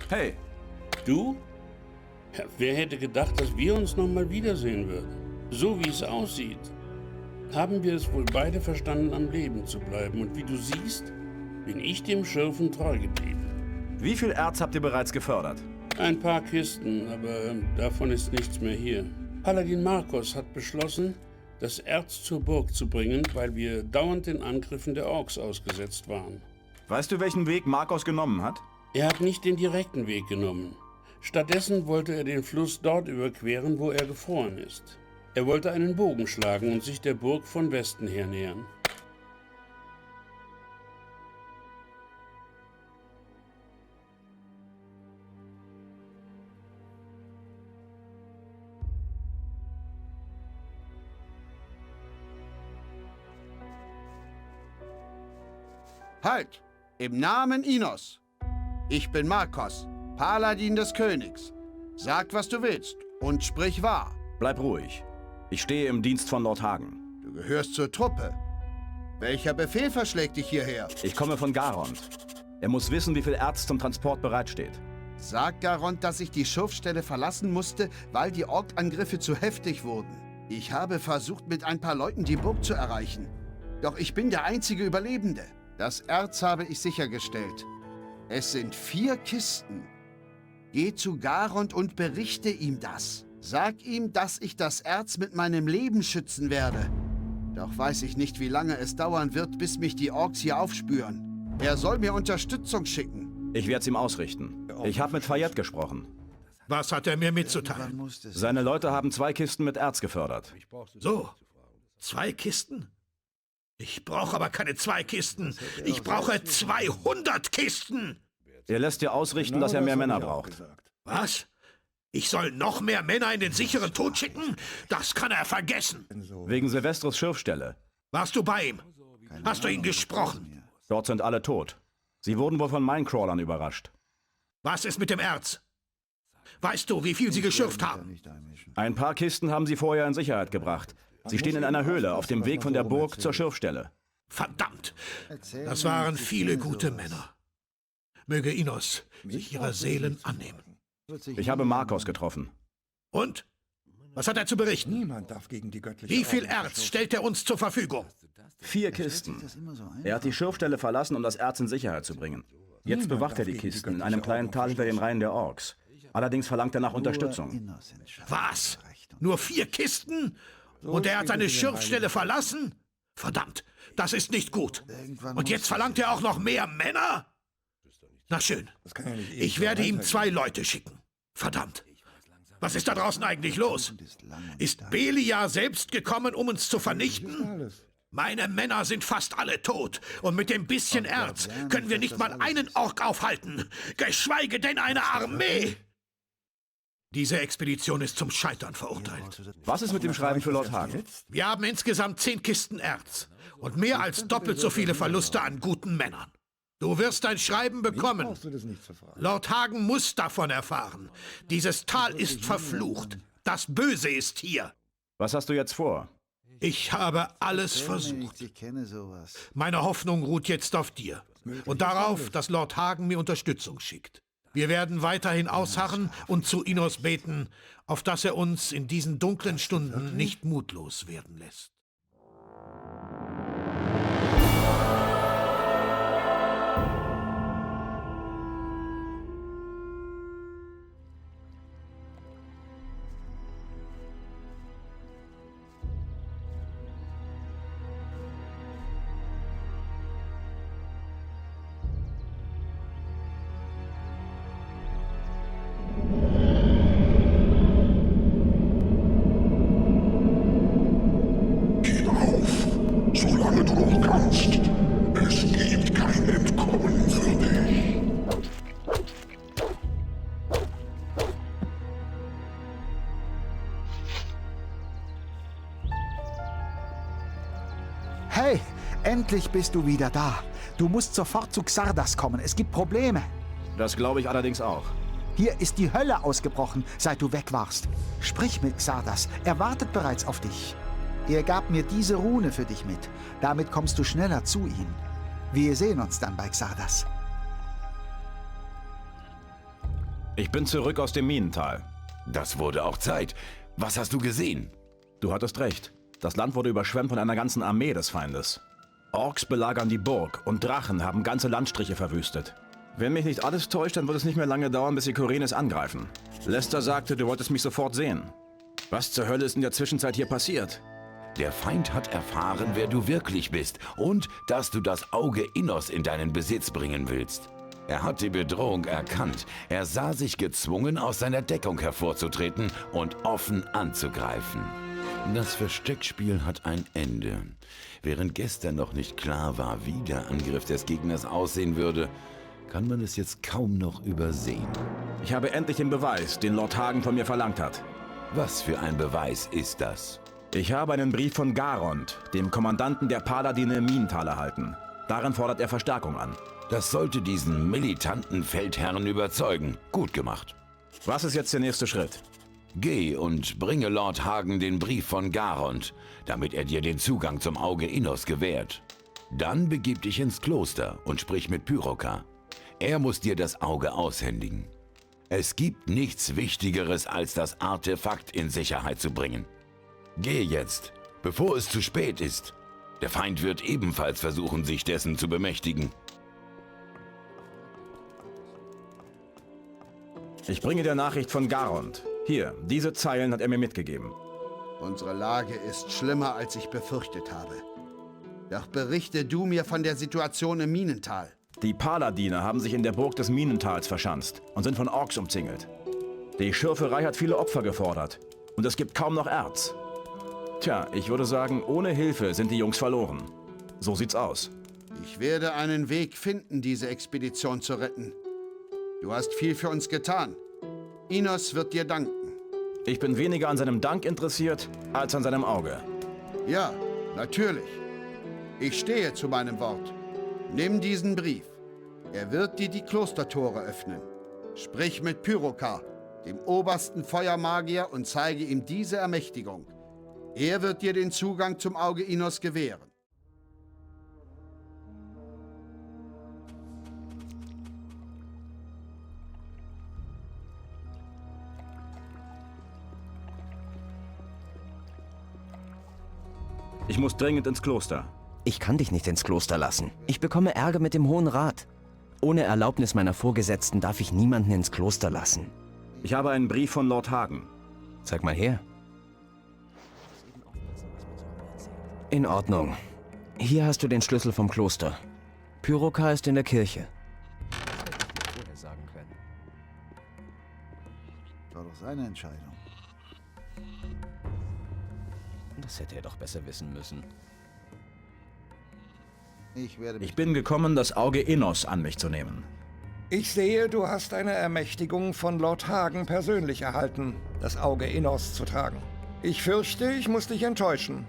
Hey. Du? Ja, wer hätte gedacht, dass wir uns noch mal wiedersehen würden? So wie es aussieht, haben wir es wohl beide verstanden, am Leben zu bleiben. Und wie du siehst, bin ich dem Schürfen treu geblieben. Wie viel Erz habt ihr bereits gefördert? Ein paar Kisten, aber davon ist nichts mehr hier. Paladin Markos hat beschlossen, das Erz zur Burg zu bringen, weil wir dauernd den Angriffen der Orks ausgesetzt waren. Weißt du, welchen Weg Markos genommen hat? Er hat nicht den direkten Weg genommen. Stattdessen wollte er den Fluss dort überqueren, wo er gefroren ist. Er wollte einen Bogen schlagen und sich der Burg von Westen her nähern. Halt! Im Namen Inos! Ich bin Markos, Paladin des Königs. Sag, was du willst und sprich wahr. Bleib ruhig. Ich stehe im Dienst von Lord Hagen. Du gehörst zur Truppe. Welcher Befehl verschlägt dich hierher? Ich komme von Garond. Er muss wissen, wie viel Erz zum Transport bereitsteht. Sag Garond, dass ich die Schurfstelle verlassen musste, weil die Ork-Angriffe zu heftig wurden. Ich habe versucht, mit ein paar Leuten die Burg zu erreichen. Doch ich bin der einzige Überlebende. Das Erz habe ich sichergestellt. Es sind 4 Kisten. Geh zu Garond und berichte ihm das. Sag ihm, dass ich das Erz mit meinem Leben schützen werde. Doch weiß ich nicht, wie lange es dauern wird, bis mich die Orks hier aufspüren. Er soll mir Unterstützung schicken. Ich werde es ihm ausrichten. Ich habe mit Fayette gesprochen. Was hat er mir mitzuteilen? Seine Leute haben 2 Kisten mit Erz gefördert. So, 2 Kisten? Ich brauche aber keine 2 Kisten. Ich brauche 200 Kisten. Er lässt dir ausrichten, dass er mehr Männer braucht. Was? Ich soll noch mehr Männer in den sicheren Tod schicken? Das kann er vergessen. Wegen Silvestros Schürfstelle. Warst du bei ihm? Hast du ihn gesprochen? Dort sind alle tot. Sie wurden wohl von Minecrawlern überrascht. Was ist mit dem Erz? Weißt du, wie viel sie geschürft haben? Ein paar Kisten haben sie vorher in Sicherheit gebracht. Sie stehen in einer Höhle auf dem Weg von der Burg zur Schürfstelle. Verdammt! Das waren viele gute Männer. Möge Inos sich ihrer Seelen annehmen. Ich habe Markos getroffen. Und? Was hat er zu berichten? Niemand darf gegen die göttliche Wie viel Erz stellt er uns zur Verfügung? 4 Kisten. Er hat die Schürfstelle verlassen, um das Erz in Sicherheit zu bringen. Jetzt bewacht er die Kisten in einem kleinen Tal hinter den Reihen der Orks. Allerdings verlangt er nach Unterstützung. Was? Nur 4 Kisten? Und er hat seine Schürfstelle verlassen? Verdammt, das ist nicht gut. Und jetzt verlangt er auch noch mehr Männer? Na schön, ich werde ihm 2 Leute schicken. Verdammt, was ist da draußen eigentlich los? Ist Belia selbst gekommen, um uns zu vernichten? Meine Männer sind fast alle tot. Und mit dem bisschen Erz können wir nicht mal einen Ork aufhalten, geschweige denn eine Armee. Diese Expedition ist zum Scheitern verurteilt. Was ist mit dem Schreiben für Lord Hagen? Wir haben insgesamt 10 Kisten Erz und mehr als doppelt so viele Verluste an guten Männern. Du wirst ein Schreiben bekommen. Lord Hagen muss davon erfahren. Dieses Tal ist verflucht. Das Böse ist hier. Was hast du jetzt vor? Ich habe alles versucht. Ich kenne sowas. Meine Hoffnung ruht jetzt auf dir und darauf, dass Lord Hagen mir Unterstützung schickt. Wir werden weiterhin ausharren und zu Innos beten, auf dass er uns in diesen dunklen Stunden nicht mutlos werden lässt. Solange du noch kannst. Es gibt kein Entkommen für dich. Hey, endlich bist du wieder da. Du musst sofort zu Xardas kommen. Es gibt Probleme. Das glaube ich allerdings auch. Hier ist die Hölle ausgebrochen, seit du weg warst. Sprich mit Xardas. Er wartet bereits auf dich. Er gab mir diese Rune für dich mit. Damit kommst du schneller zu ihm. Wir sehen uns dann bei Xardas. Ich bin zurück aus dem Minental. Das wurde auch Zeit. Was hast du gesehen? Du hattest recht. Das Land wurde überschwemmt von einer ganzen Armee des Feindes. Orks belagern die Burg und Drachen haben ganze Landstriche verwüstet. Wenn mich nicht alles täuscht, dann wird es nicht mehr lange dauern, bis sie Khorinis angreifen. Lester sagte, du wolltest mich sofort sehen. Was zur Hölle ist in der Zwischenzeit hier passiert? Der Feind hat erfahren, wer du wirklich bist und dass du das Auge Innos in deinen Besitz bringen willst. Er hat die Bedrohung erkannt. Er sah sich gezwungen, aus seiner Deckung hervorzutreten und offen anzugreifen. Das Versteckspiel hat ein Ende. Während gestern noch nicht klar war, wie der Angriff des Gegners aussehen würde, kann man es jetzt kaum noch übersehen. Ich habe endlich den Beweis, den Lord Hagen von mir verlangt hat. Was für ein Beweis ist das? Ich habe einen Brief von Garond, dem Kommandanten der Paladine im Minental, erhalten. Darin fordert er Verstärkung an. Das sollte diesen militanten Feldherrn überzeugen. Gut gemacht. Was ist jetzt der nächste Schritt? Geh und bringe Lord Hagen den Brief von Garond, damit er dir den Zugang zum Auge Innos gewährt. Dann begib dich ins Kloster und sprich mit Pyroka. Er muss dir das Auge aushändigen. Es gibt nichts Wichtigeres, als das Artefakt in Sicherheit zu bringen. Geh jetzt, bevor es zu spät ist. Der Feind wird ebenfalls versuchen, sich dessen zu bemächtigen. Ich bringe dir Nachricht von Garond. Hier, diese Zeilen hat er mir mitgegeben. Unsere Lage ist schlimmer, als ich befürchtet habe. Doch berichte du mir von der Situation im Minental. Die Paladine haben sich in der Burg des Minentals verschanzt und sind von Orks umzingelt. Die Schürferei hat viele Opfer gefordert und es gibt kaum noch Erz. Tja, ich würde sagen, ohne Hilfe sind die Jungs verloren. So sieht's aus. Ich werde einen Weg finden, diese Expedition zu retten. Du hast viel für uns getan. Innos wird dir danken. Ich bin weniger an seinem Dank interessiert, als an seinem Auge. Ja, natürlich. Ich stehe zu meinem Wort. Nimm diesen Brief. Er wird dir die Klostertore öffnen. Sprich mit Pyroka, dem obersten Feuermagier, und zeige ihm diese Ermächtigung. Er wird dir den Zugang zum Auge Innos gewähren. Ich muss dringend ins Kloster. Ich kann dich nicht ins Kloster lassen. Ich bekomme Ärger mit dem Hohen Rat. Ohne Erlaubnis meiner Vorgesetzten darf ich niemanden ins Kloster lassen. Ich habe einen Brief von Lord Hagen. Zeig mal her. In Ordnung. Hier hast du den Schlüssel vom Kloster. Pyroka ist in der Kirche. War doch seine Entscheidung. Das hätte er doch besser wissen müssen. Ich bin gekommen, das Auge Innos an mich zu nehmen. Ich sehe, du hast eine Ermächtigung von Lord Hagen persönlich erhalten, das Auge Innos zu tragen. Ich fürchte, ich muss dich enttäuschen.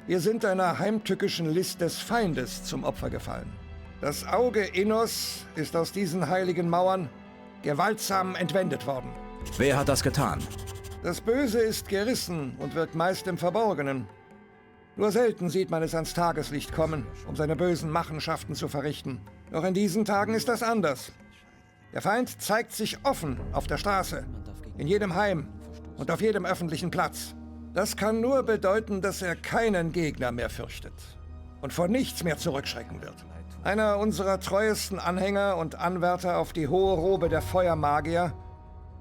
Wir sind einer heimtückischen List des Feindes zum Opfer gefallen. Das Auge Innos ist aus diesen heiligen Mauern gewaltsam entwendet worden. Wer hat das getan? Das Böse ist gerissen und wirkt meist im Verborgenen. Nur selten sieht man es ans Tageslicht kommen, um seine bösen Machenschaften zu verrichten. Doch in diesen Tagen ist das anders. Der Feind zeigt sich offen auf der Straße, in jedem Heim und auf jedem öffentlichen Platz. Das kann nur bedeuten, dass er keinen Gegner mehr fürchtet und vor nichts mehr zurückschrecken wird. Einer unserer treuesten Anhänger und Anwärter auf die hohe Robe der Feuermagier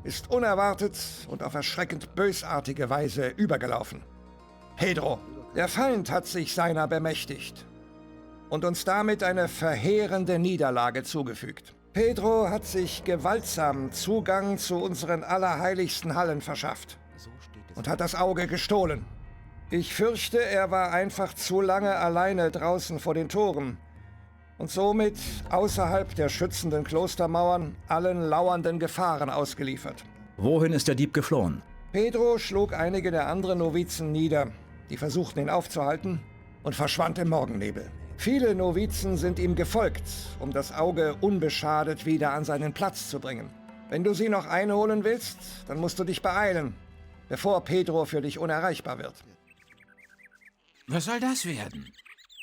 ist unerwartet und auf erschreckend bösartige Weise übergelaufen. Pedro, der Feind hat sich seiner bemächtigt und uns damit eine verheerende Niederlage zugefügt. Pedro hat sich gewaltsam Zugang zu unseren allerheiligsten Hallen verschafft und hat das Auge gestohlen. Ich fürchte, er war einfach zu lange alleine draußen vor den Toren und somit außerhalb der schützenden Klostermauern allen lauernden Gefahren ausgeliefert. Wohin ist der Dieb geflohen? Pedro schlug einige der anderen Novizen nieder, die versuchten ihn aufzuhalten, und verschwand im Morgennebel. Viele Novizen sind ihm gefolgt, um das Auge unbeschadet wieder an seinen Platz zu bringen. Wenn du sie noch einholen willst, dann musst du dich beeilen, bevor Pedro für dich unerreichbar wird. Was soll das werden?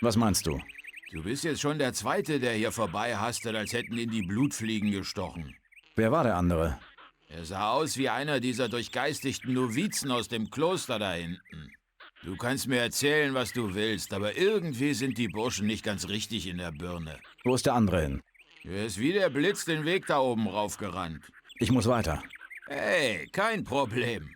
Was meinst du? Du bist jetzt schon der Zweite, der hier vorbei hastet, als hätten ihn die Blutfliegen gestochen. Wer war der andere? Er sah aus wie einer dieser durchgeistigten Novizen aus dem Kloster da hinten. Du kannst mir erzählen, was du willst, aber irgendwie sind die Burschen nicht ganz richtig in der Birne. Wo ist der andere hin? Er ist wie der Blitz den Weg da oben raufgerannt. Ich muss weiter. Hey, kein Problem.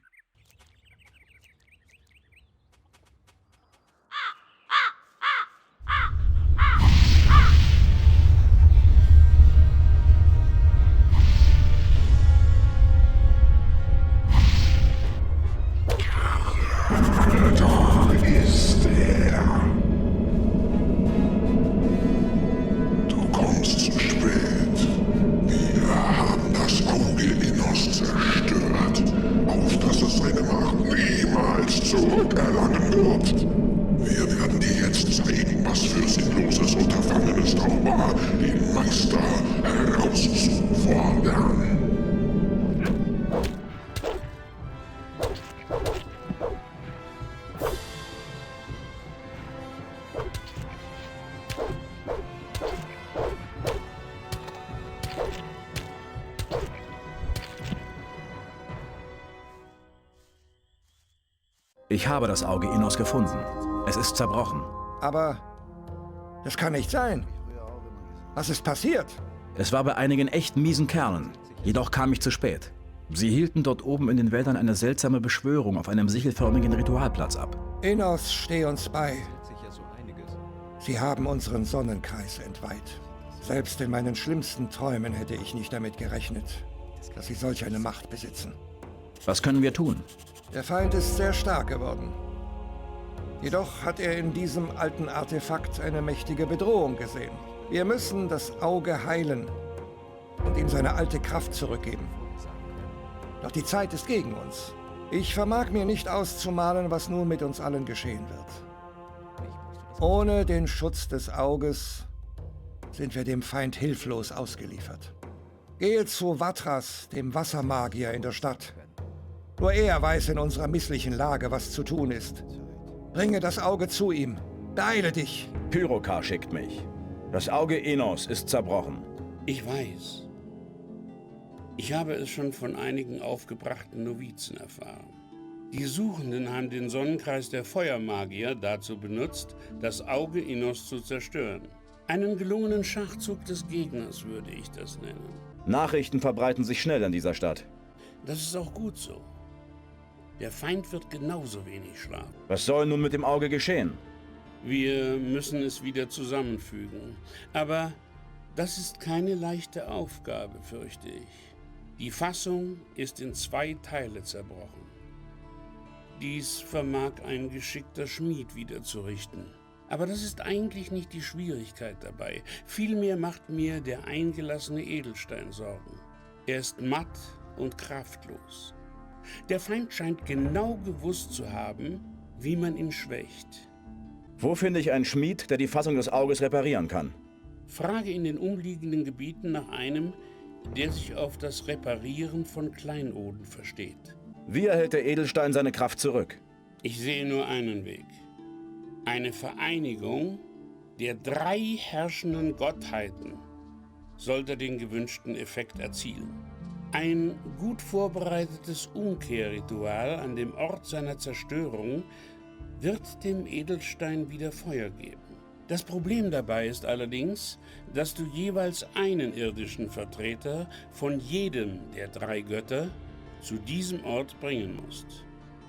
Zurückerlangen wird. Wir werden dir jetzt zeigen, was für sinnloses Unterfangen es auch war, den Meister herauszufordern. Ich habe das Auge Innos gefunden. Es ist zerbrochen. Aber das kann nicht sein. Was ist passiert? Es war bei einigen echt miesen Kerlen. Jedoch kam ich zu spät. Sie hielten dort oben in den Wäldern eine seltsame Beschwörung auf einem sichelförmigen Ritualplatz ab. Innos, steh uns bei. Sie haben unseren Sonnenkreis entweiht. Selbst in meinen schlimmsten Träumen hätte ich nicht damit gerechnet, dass sie solch eine Macht besitzen. Was können wir tun? Der Feind ist sehr stark geworden. Jedoch hat er in diesem alten Artefakt eine mächtige Bedrohung gesehen. Wir müssen das Auge heilen und ihm seine alte Kraft zurückgeben. Doch die Zeit ist gegen uns. Ich vermag mir nicht auszumalen, was nun mit uns allen geschehen wird. Ohne den Schutz des Auges sind wir dem Feind hilflos ausgeliefert. Gehe zu Vatras, dem Wassermagier in der Stadt. Nur er weiß in unserer misslichen Lage, was zu tun ist. Bringe das Auge zu ihm. Beeile dich. Pyrokar schickt mich. Das Auge Innos ist zerbrochen. Ich weiß. Ich habe es schon von einigen aufgebrachten Novizen erfahren. Die Suchenden haben den Sonnenkreis der Feuermagier dazu benutzt, das Auge Innos zu zerstören. Einen gelungenen Schachzug des Gegners würde ich das nennen. Nachrichten verbreiten sich schnell in dieser Stadt. Das ist auch gut so. Der Feind wird genauso wenig schlafen. Was soll nun mit dem Auge geschehen? Wir müssen es wieder zusammenfügen. Aber das ist keine leichte Aufgabe, fürchte ich. Die Fassung ist in 2 Teile zerbrochen. Dies vermag ein geschickter Schmied wiederzurichten. Aber das ist eigentlich nicht die Schwierigkeit dabei. Vielmehr macht mir der eingelassene Edelstein Sorgen. Er ist matt und kraftlos. Der Feind scheint genau gewusst zu haben, wie man ihn schwächt. Wo finde ich einen Schmied, der die Fassung des Auges reparieren kann? Frage in den umliegenden Gebieten nach einem, der sich auf das Reparieren von Kleinoden versteht. Wie erhält der Edelstein seine Kraft zurück? Ich sehe nur einen Weg. Eine Vereinigung der 3 herrschenden Gottheiten sollte den gewünschten Effekt erzielen. Ein gut vorbereitetes Umkehrritual an dem Ort seiner Zerstörung wird dem Edelstein wieder Feuer geben. Das Problem dabei ist allerdings, dass du jeweils einen irdischen Vertreter von jedem der 3 Götter zu diesem Ort bringen musst.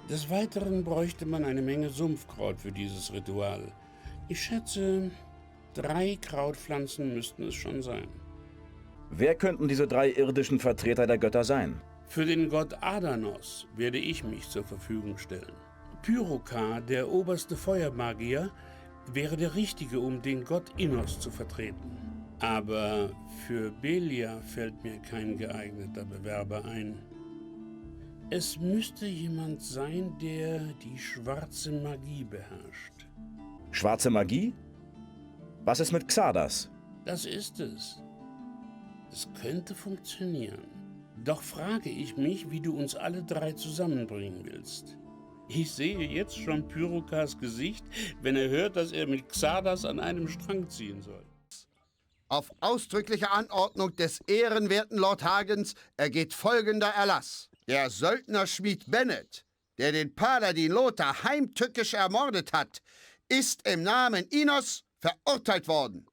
Des Weiteren bräuchte man eine Menge Sumpfkraut für dieses Ritual. Ich schätze, 3 Krautpflanzen müssten es schon sein. Wer könnten diese 3 irdischen Vertreter der Götter sein? Für den Gott Adanos werde ich mich zur Verfügung stellen. Pyrokar, der oberste Feuermagier, wäre der Richtige, um den Gott Innos zu vertreten. Aber für Belia fällt mir kein geeigneter Bewerber ein. Es müsste jemand sein, der die schwarze Magie beherrscht. Schwarze Magie? Was ist mit Xardas? Das ist es. Es könnte funktionieren. Doch frage ich mich, wie du uns alle 3 zusammenbringen willst. Ich sehe jetzt schon Pyrokars Gesicht, wenn er hört, dass er mit Xardas an einem Strang ziehen soll. Auf ausdrückliche Anordnung des ehrenwerten Lord Hagens ergeht folgender Erlass. Der Söldnerschmied Bennett, der den Paladin Lothar heimtückisch ermordet hat, ist im Namen Innos verurteilt worden.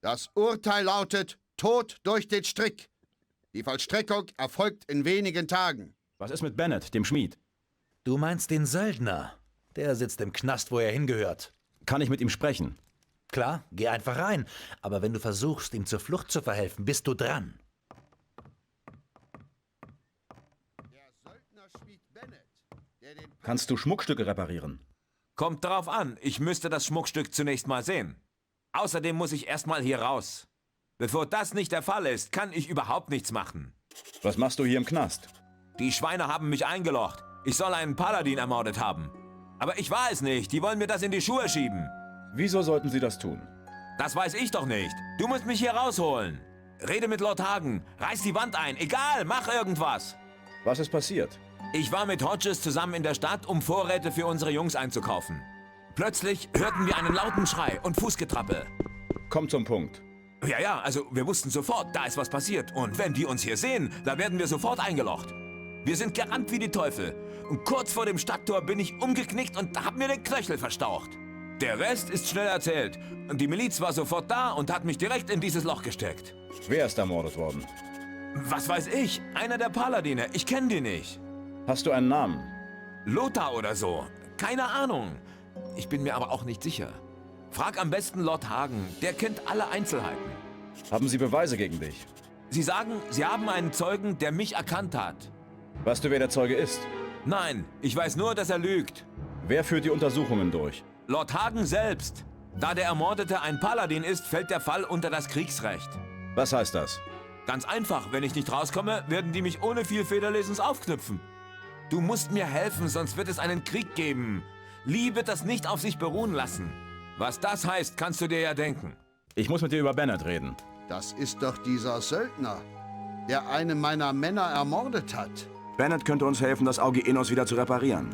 Das Urteil lautet Tod durch den Strick. Die Vollstreckung erfolgt in wenigen Tagen. Was ist mit Bennett, dem Schmied? Du meinst den Söldner. Der sitzt im Knast, wo er hingehört. Kann ich mit ihm sprechen? Klar, geh einfach rein. Aber wenn du versuchst, ihm zur Flucht zu verhelfen, bist du dran. Kannst du Schmuckstücke reparieren? Kommt drauf an, ich müsste das Schmuckstück zunächst mal sehen. Außerdem muss ich erst mal hier raus. Bevor das nicht der Fall ist, kann ich überhaupt nichts machen. Was machst du hier im Knast? Die Schweine haben mich eingelocht. Ich soll einen Paladin ermordet haben. Aber ich war es nicht. Die wollen mir das in die Schuhe schieben. Wieso sollten sie das tun? Das weiß ich doch nicht. Du musst mich hier rausholen. Rede mit Lord Hagen. Reiß die Wand ein. Egal, mach irgendwas. Was ist passiert? Ich war mit Hodges zusammen in der Stadt, um Vorräte für unsere Jungs einzukaufen. Plötzlich hörten wir einen lauten Schrei und Fußgetrappel. Komm zum Punkt. Ja, also wir wussten sofort, da ist was passiert. Und wenn die uns hier sehen, da werden wir sofort eingelocht. Wir sind gerannt wie die Teufel. Und kurz vor dem Stadttor bin ich umgeknickt und hab mir den Knöchel verstaucht. Der Rest ist schnell erzählt. Und die Miliz war sofort da und hat mich direkt in dieses Loch gesteckt. Wer ist ermordet worden? Was weiß ich? Einer der Paladine. Ich kenne die nicht. Hast du einen Namen? Lothar oder so. Keine Ahnung. Ich bin mir aber auch nicht sicher. Frag am besten Lord Hagen. Der kennt alle Einzelheiten. Haben Sie Beweise gegen dich? Sie sagen, Sie haben einen Zeugen, der mich erkannt hat. Weißt du, wer der Zeuge ist? Nein, ich weiß nur, dass er lügt. Wer führt die Untersuchungen durch? Lord Hagen selbst. Da der Ermordete ein Paladin ist, fällt der Fall unter das Kriegsrecht. Was heißt das? Ganz einfach, wenn ich nicht rauskomme, werden die mich ohne viel Federlesens aufknüpfen. Du musst mir helfen, sonst wird es einen Krieg geben. Lee wird das nicht auf sich beruhen lassen. Was das heißt, kannst du dir ja denken. Ich muss mit dir über Bennett reden. Das ist doch dieser Söldner, der einen meiner Männer ermordet hat. Bennett könnte uns helfen, das Auge Innos wieder zu reparieren.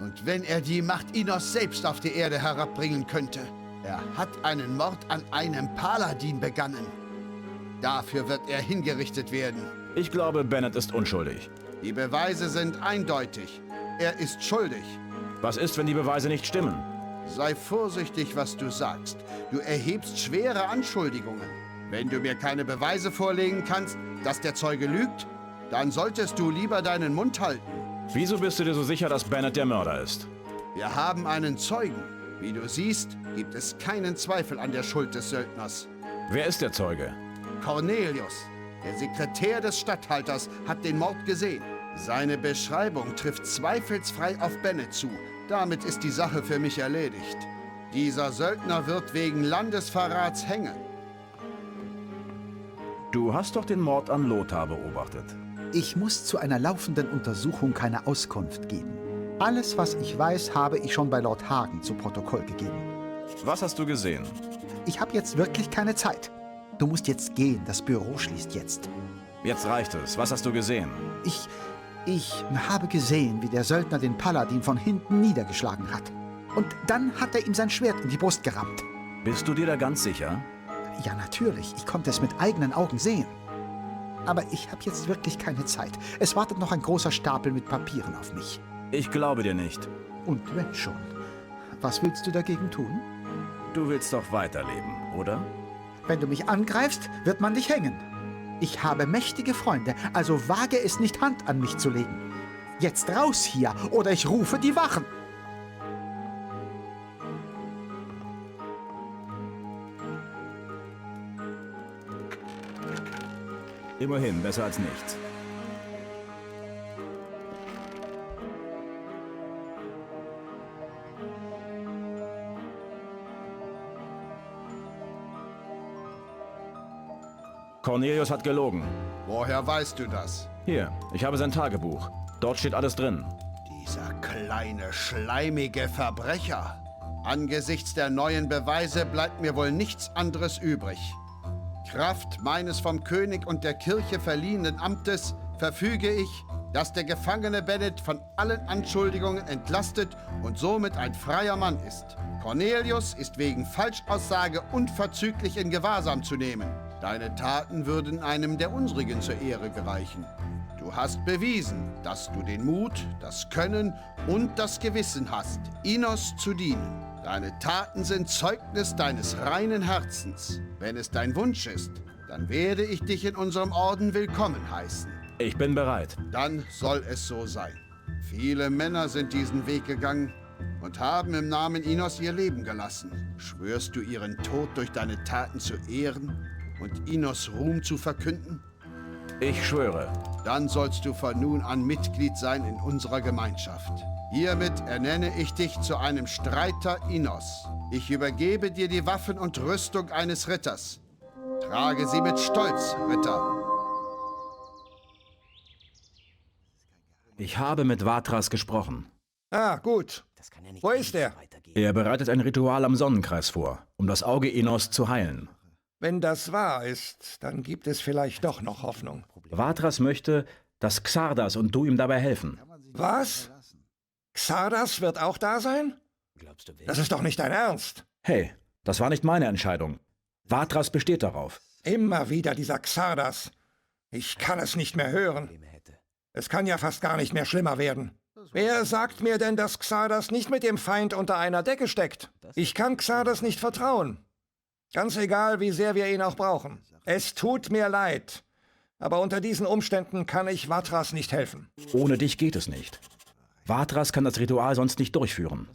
Und wenn er die Macht Innos selbst auf die Erde herabbringen könnte. Er hat einen Mord an einem Paladin begangen. Dafür wird er hingerichtet werden. Ich glaube, Bennett ist unschuldig. Die Beweise sind eindeutig. Er ist schuldig. Was ist, wenn die Beweise nicht stimmen? Sei vorsichtig, was du sagst. Du erhebst schwere Anschuldigungen. Wenn du mir keine Beweise vorlegen kannst, dass der Zeuge lügt, dann solltest du lieber deinen Mund halten. Wieso bist du dir so sicher, dass Bennett der Mörder ist? Wir haben einen Zeugen. Wie du siehst, gibt es keinen Zweifel an der Schuld des Söldners. Wer ist der Zeuge? Cornelius, der Sekretär des Statthalters, hat den Mord gesehen. Seine Beschreibung trifft zweifelsfrei auf Bennett zu. Damit ist die Sache für mich erledigt. Dieser Söldner wird wegen Landesverrats hängen. Du hast doch den Mord an Lothar beobachtet. Ich muss zu einer laufenden Untersuchung keine Auskunft geben. Alles, was ich weiß, habe ich schon bei Lord Hagen zu Protokoll gegeben. Was hast du gesehen? Ich habe jetzt wirklich keine Zeit. Du musst jetzt gehen, das Büro schließt jetzt. Jetzt reicht es. Was hast du gesehen? Ich habe gesehen, wie der Söldner den Paladin von hinten niedergeschlagen hat. Und dann hat er ihm sein Schwert in die Brust gerammt. Bist du dir da ganz sicher? Ja, natürlich. Ich konnte es mit eigenen Augen sehen. Aber ich habe jetzt wirklich keine Zeit. Es wartet noch ein großer Stapel mit Papieren auf mich. Ich glaube dir nicht. Und wenn schon. Was willst du dagegen tun? Du willst doch weiterleben, oder? Wenn du mich angreifst, wird man dich hängen. Ich habe mächtige Freunde, also wage es nicht, Hand an mich zu legen. Jetzt raus hier, oder ich rufe die Wachen. Immerhin, besser als nichts. Cornelius hat gelogen. Woher weißt du das? Hier, ich habe sein Tagebuch. Dort steht alles drin. Dieser kleine, schleimige Verbrecher. Angesichts der neuen Beweise bleibt mir wohl nichts anderes übrig. Kraft meines vom König und der Kirche verliehenen Amtes verfüge ich, dass der Gefangene Bennett von allen Anschuldigungen entlastet und somit ein freier Mann ist. Cornelius ist wegen Falschaussage unverzüglich in Gewahrsam zu nehmen. Deine Taten würden einem der unsrigen zur Ehre gereichen. Du hast bewiesen, dass du den Mut, das Können und das Gewissen hast, Inos zu dienen. Deine Taten sind Zeugnis deines reinen Herzens. Wenn es dein Wunsch ist, dann werde ich dich in unserem Orden willkommen heißen. Ich bin bereit. Dann soll es so sein. Viele Männer sind diesen Weg gegangen und haben im Namen Inos ihr Leben gelassen. Schwörst du ihren Tod durch deine Taten zu ehren und Inos Ruhm zu verkünden? Ich schwöre. Dann sollst du von nun an Mitglied sein in unserer Gemeinschaft. Hiermit ernenne ich dich zu einem Streiter Inos. Ich übergebe dir die Waffen und Rüstung eines Ritters. Trage sie mit Stolz, Ritter. Ich habe mit Vatras gesprochen. Ah, gut. Wo ist er? Er bereitet ein Ritual am Sonnenkreis vor, um das Auge Inos zu heilen. Wenn das wahr ist, dann gibt es vielleicht doch noch Hoffnung. Vatras möchte, dass Xardas und du ihm dabei helfen. Was? Xardas wird auch da sein? Das ist doch nicht dein Ernst. Hey, das war nicht meine Entscheidung. Vatras besteht darauf. Immer wieder dieser Xardas. Ich kann es nicht mehr hören. Es kann ja fast gar nicht mehr schlimmer werden. Wer sagt mir denn, dass Xardas nicht mit dem Feind unter einer Decke steckt? Ich kann Xardas nicht vertrauen. Ganz egal, wie sehr wir ihn auch brauchen. Es tut mir leid. Aber unter diesen Umständen kann ich Vatras nicht helfen. Ohne dich geht es nicht. Vatras kann das Ritual sonst nicht durchführen.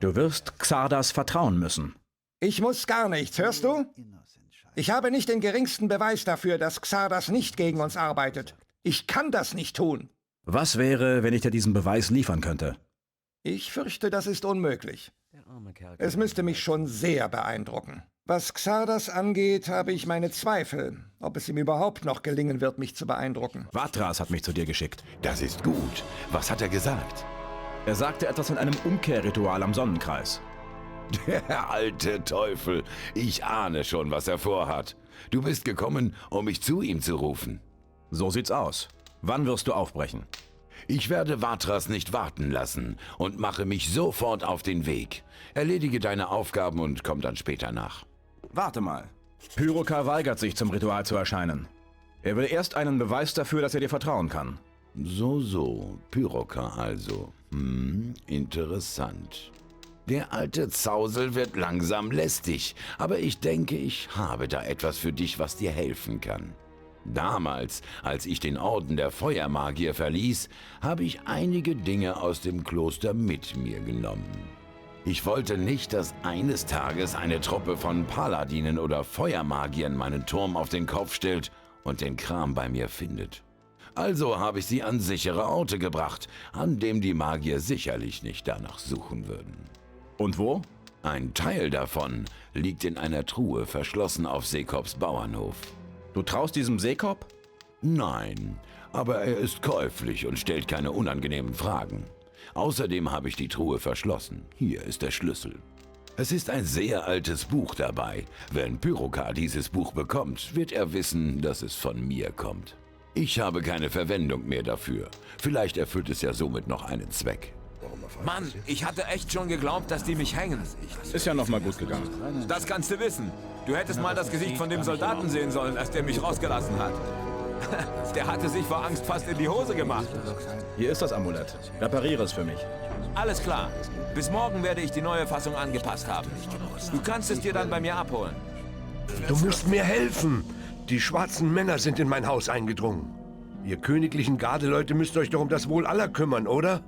Du wirst Xardas vertrauen müssen. Ich muss gar nichts, hörst du? Ich habe nicht den geringsten Beweis dafür, dass Xardas nicht gegen uns arbeitet. Ich kann das nicht tun. Was wäre, wenn ich dir diesen Beweis liefern könnte? Ich fürchte, das ist unmöglich. Es müsste mich schon sehr beeindrucken. Was Xardas angeht, habe ich meine Zweifel, ob es ihm überhaupt noch gelingen wird, mich zu beeindrucken. Vatras hat mich zu dir geschickt. Das ist gut. Was hat er gesagt? Er sagte etwas von einem Umkehrritual am Sonnenkreis. Der alte Teufel. Ich ahne schon, was er vorhat. Du bist gekommen, um mich zu ihm zu rufen. So sieht's aus. Wann wirst du aufbrechen? Ich werde Vatras nicht warten lassen und mache mich sofort auf den Weg. Erledige deine Aufgaben und komm dann später nach. Warte mal. Pyrokar weigert sich, zum Ritual zu erscheinen. Er will erst einen Beweis dafür, dass er dir vertrauen kann. So. Pyrokar also. Interessant. Der alte Zausel wird langsam lästig, aber ich denke, ich habe da etwas für dich, was dir helfen kann. Damals, als ich den Orden der Feuermagier verließ, habe ich einige Dinge aus dem Kloster mit mir genommen. Ich wollte nicht, dass eines Tages eine Truppe von Paladinen oder Feuermagiern meinen Turm auf den Kopf stellt und den Kram bei mir findet. Also habe ich sie an sichere Orte gebracht, an dem die Magier sicherlich nicht danach suchen würden. Und wo? Ein Teil davon liegt in einer Truhe verschlossen auf Sekops Bauernhof. Du traust diesem Sekop? Nein, aber er ist käuflich und stellt keine unangenehmen Fragen. Außerdem habe ich die Truhe verschlossen. Hier ist der Schlüssel. Es ist ein sehr altes Buch dabei. Wenn Pyrokar dieses Buch bekommt, wird er wissen, dass es von mir kommt. Ich habe keine Verwendung mehr dafür. Vielleicht erfüllt es ja somit noch einen Zweck. Mann, ich hatte echt schon geglaubt, dass die mich hängen. Ist ja noch mal gut gegangen. Das kannst du wissen. Du hättest mal das Gesicht von dem Soldaten sehen sollen, als der mich rausgelassen hat. Der hatte sich vor Angst fast in die Hose gemacht. Hier ist das Amulett. Repariere es für mich. Alles klar. Bis morgen werde ich die neue Fassung angepasst haben. Du kannst es dir dann bei mir abholen. Du müsst mir helfen. Die schwarzen Männer sind in mein Haus eingedrungen. Ihr königlichen Gardeleute müsst euch doch um das Wohl aller kümmern, oder?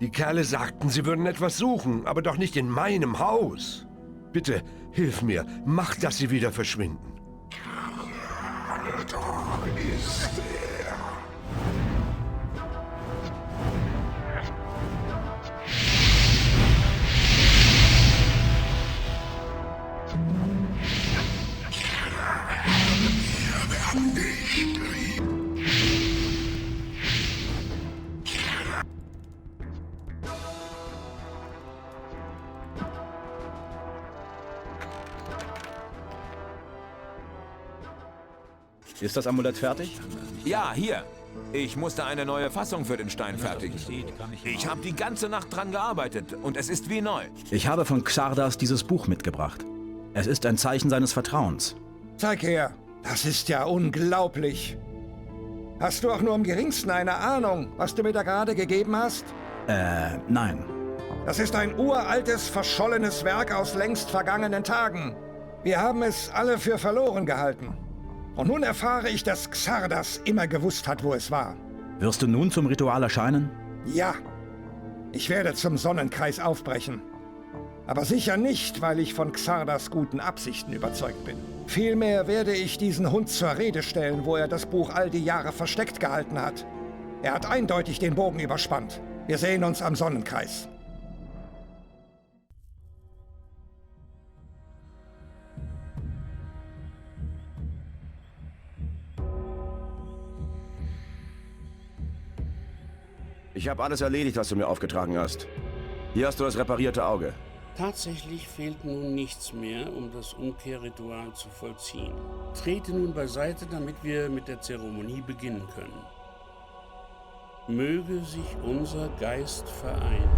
Die Kerle sagten, sie würden etwas suchen, aber doch nicht in meinem Haus. Bitte, hilf mir. Mach, dass sie wieder verschwinden. Da ist er. Wir werden dich lieben. Ist das Amulett fertig? Ja, hier. Ich musste eine neue Fassung für den Stein fertigen. Ich habe die ganze Nacht dran gearbeitet und es ist wie neu. Ich habe von Xardas dieses Buch mitgebracht. Es ist ein Zeichen seines Vertrauens. Zeig her. Das ist ja unglaublich. Hast du auch nur im geringsten eine Ahnung, was du mir da gerade gegeben hast? Nein. Das ist ein uraltes, verschollenes Werk aus längst vergangenen Tagen. Wir haben es alle für verloren gehalten. Und nun erfahre ich, dass Xardas immer gewusst hat, wo es war. Wirst du nun zum Ritual erscheinen? Ja. Ich werde zum Sonnenkreis aufbrechen. Aber sicher nicht, weil ich von Xardas guten Absichten überzeugt bin. Vielmehr werde ich diesen Hund zur Rede stellen, wo er das Buch all die Jahre versteckt gehalten hat. Er hat eindeutig den Bogen überspannt. Wir sehen uns am Sonnenkreis. Ich habe alles erledigt, was du mir aufgetragen hast. Hier hast du das reparierte Auge. Tatsächlich fehlt nun nichts mehr, um das Umkehrritual zu vollziehen. Trete nun beiseite, damit wir mit der Zeremonie beginnen können. Möge sich unser Geist vereinen.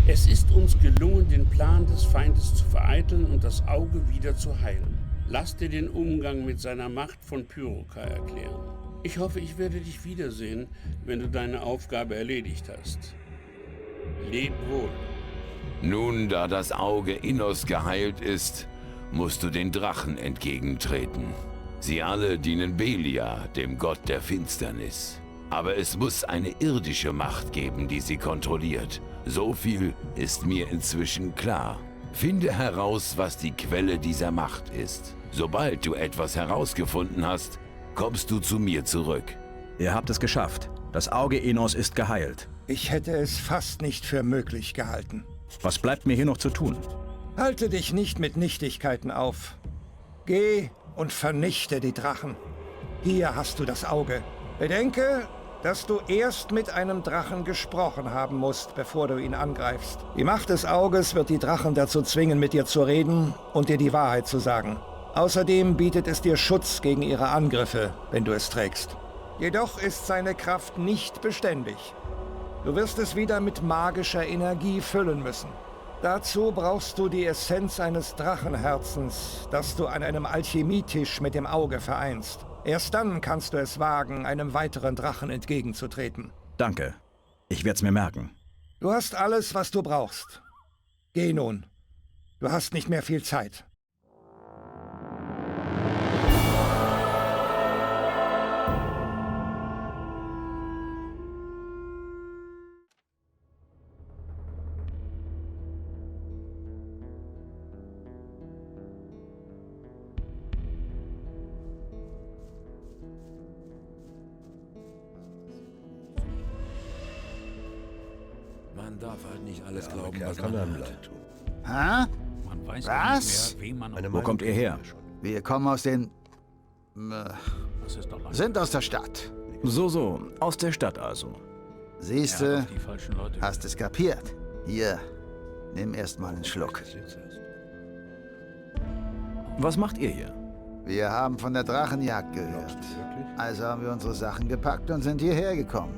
Es ist uns gelungen, den Plan des Feindes zu vereiteln und das Auge wieder zu heilen. Lass dir den Umgang mit seiner Macht von Pyroka erklären. Ich hoffe, ich werde dich wiedersehen, wenn du deine Aufgabe erledigt hast. Leb wohl. Nun, da das Auge Innos geheilt ist, musst du den Drachen entgegentreten. Sie alle dienen Belia, dem Gott der Finsternis. Aber es muss eine irdische Macht geben, die sie kontrolliert. So viel ist mir inzwischen klar. Finde heraus, was die Quelle dieser Macht ist. Sobald du etwas herausgefunden hast, kommst du zu mir zurück. Ihr habt es geschafft. Das Auge Innos ist geheilt. Ich hätte es fast nicht für möglich gehalten. Was bleibt mir hier noch zu tun? Halte dich nicht mit Nichtigkeiten auf. Geh und vernichte die Drachen. Hier hast du das Auge. Bedenke, dass du erst mit einem Drachen gesprochen haben musst, bevor du ihn angreifst. Die Macht des Auges wird die Drachen dazu zwingen, mit dir zu reden und dir die Wahrheit zu sagen. Außerdem bietet es dir Schutz gegen ihre Angriffe, wenn du es trägst. Jedoch ist seine Kraft nicht beständig. Du wirst es wieder mit magischer Energie füllen müssen. Dazu brauchst du die Essenz eines Drachenherzens, das du an einem Alchemietisch mit dem Auge vereinst. Erst dann kannst du es wagen, einem weiteren Drachen entgegenzutreten. Danke. Ich werde es mir merken. Du hast alles, was du brauchst. Geh nun. Du hast nicht mehr viel Zeit. Man darf halt nicht alles glauben, was kann man einem hört. leid tun. Hä? Man weiß Was? gar nicht mehr, wen man Wo kommt ihr her? Wir kommen aus den... Sind aus der Stadt. So, aus der Stadt also. Siehste, hast es kapiert. Hier, nimm erst mal einen Schluck. Was macht ihr hier? Wir haben von der Drachenjagd gehört. Also haben wir unsere Sachen gepackt und sind hierher gekommen.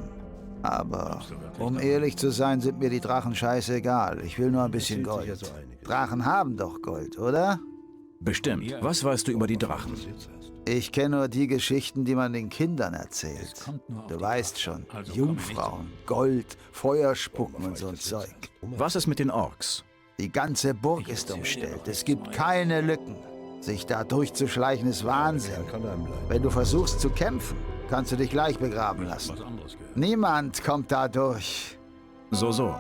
Aber um ehrlich zu sein, sind mir die Drachen scheißegal. Ich will nur ein bisschen Gold. Drachen haben doch Gold, oder? Bestimmt. Was weißt du über die Drachen? Ich kenne nur die Geschichten, die man den Kindern erzählt. Du weißt schon, Jungfrauen, Gold, Feuer spucken und so ein Zeug. Was ist mit den Orks? Die ganze Burg ist umstellt. Es gibt keine Lücken. Sich da durchzuschleichen ist Wahnsinn. Wenn du versuchst zu kämpfen, kannst du dich gleich begraben lassen. Niemand kommt da durch. So.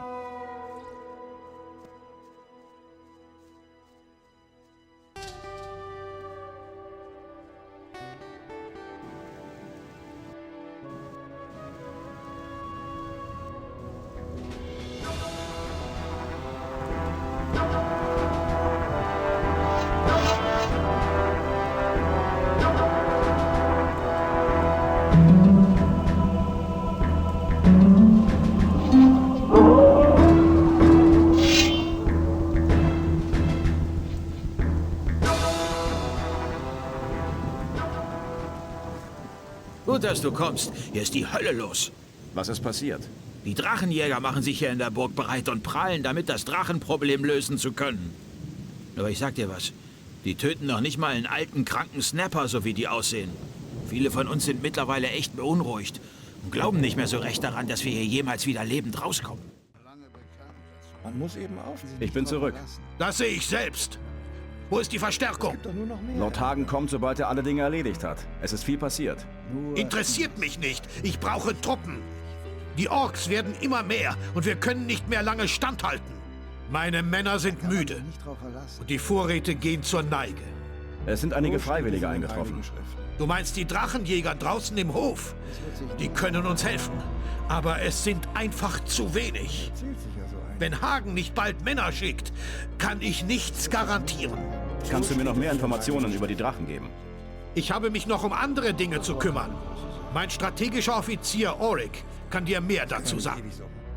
Gut, dass du kommst. Hier ist die Hölle los. Was ist passiert? Die Drachenjäger machen sich hier in der Burg bereit und prahlen damit, das Drachenproblem lösen zu können. Aber ich sag dir was. Die töten noch nicht mal einen alten, kranken Snapper, so wie die aussehen. Viele von uns sind mittlerweile echt beunruhigt und glauben nicht mehr so recht daran, dass wir hier jemals wieder lebend rauskommen. Man muss eben aufsehen. Ich bin zurück. Das sehe ich selbst. Wo ist die Verstärkung? Lord Hagen kommt, sobald er alle Dinge erledigt hat. Es ist viel passiert. Interessiert mich nicht. Ich brauche Truppen. Die Orks werden immer mehr und wir können nicht mehr lange standhalten. Meine Männer sind müde und die Vorräte gehen zur Neige. Es sind einige Freiwillige eingetroffen. Du meinst die Drachenjäger draußen im Hof? Die können uns helfen, aber es sind einfach zu wenig. Wenn Hagen nicht bald Männer schickt, kann ich nichts garantieren. Kannst du mir noch mehr Informationen über die Drachen geben? Ich habe mich noch um andere Dinge zu kümmern. Mein strategischer Offizier Auric kann dir mehr dazu sagen.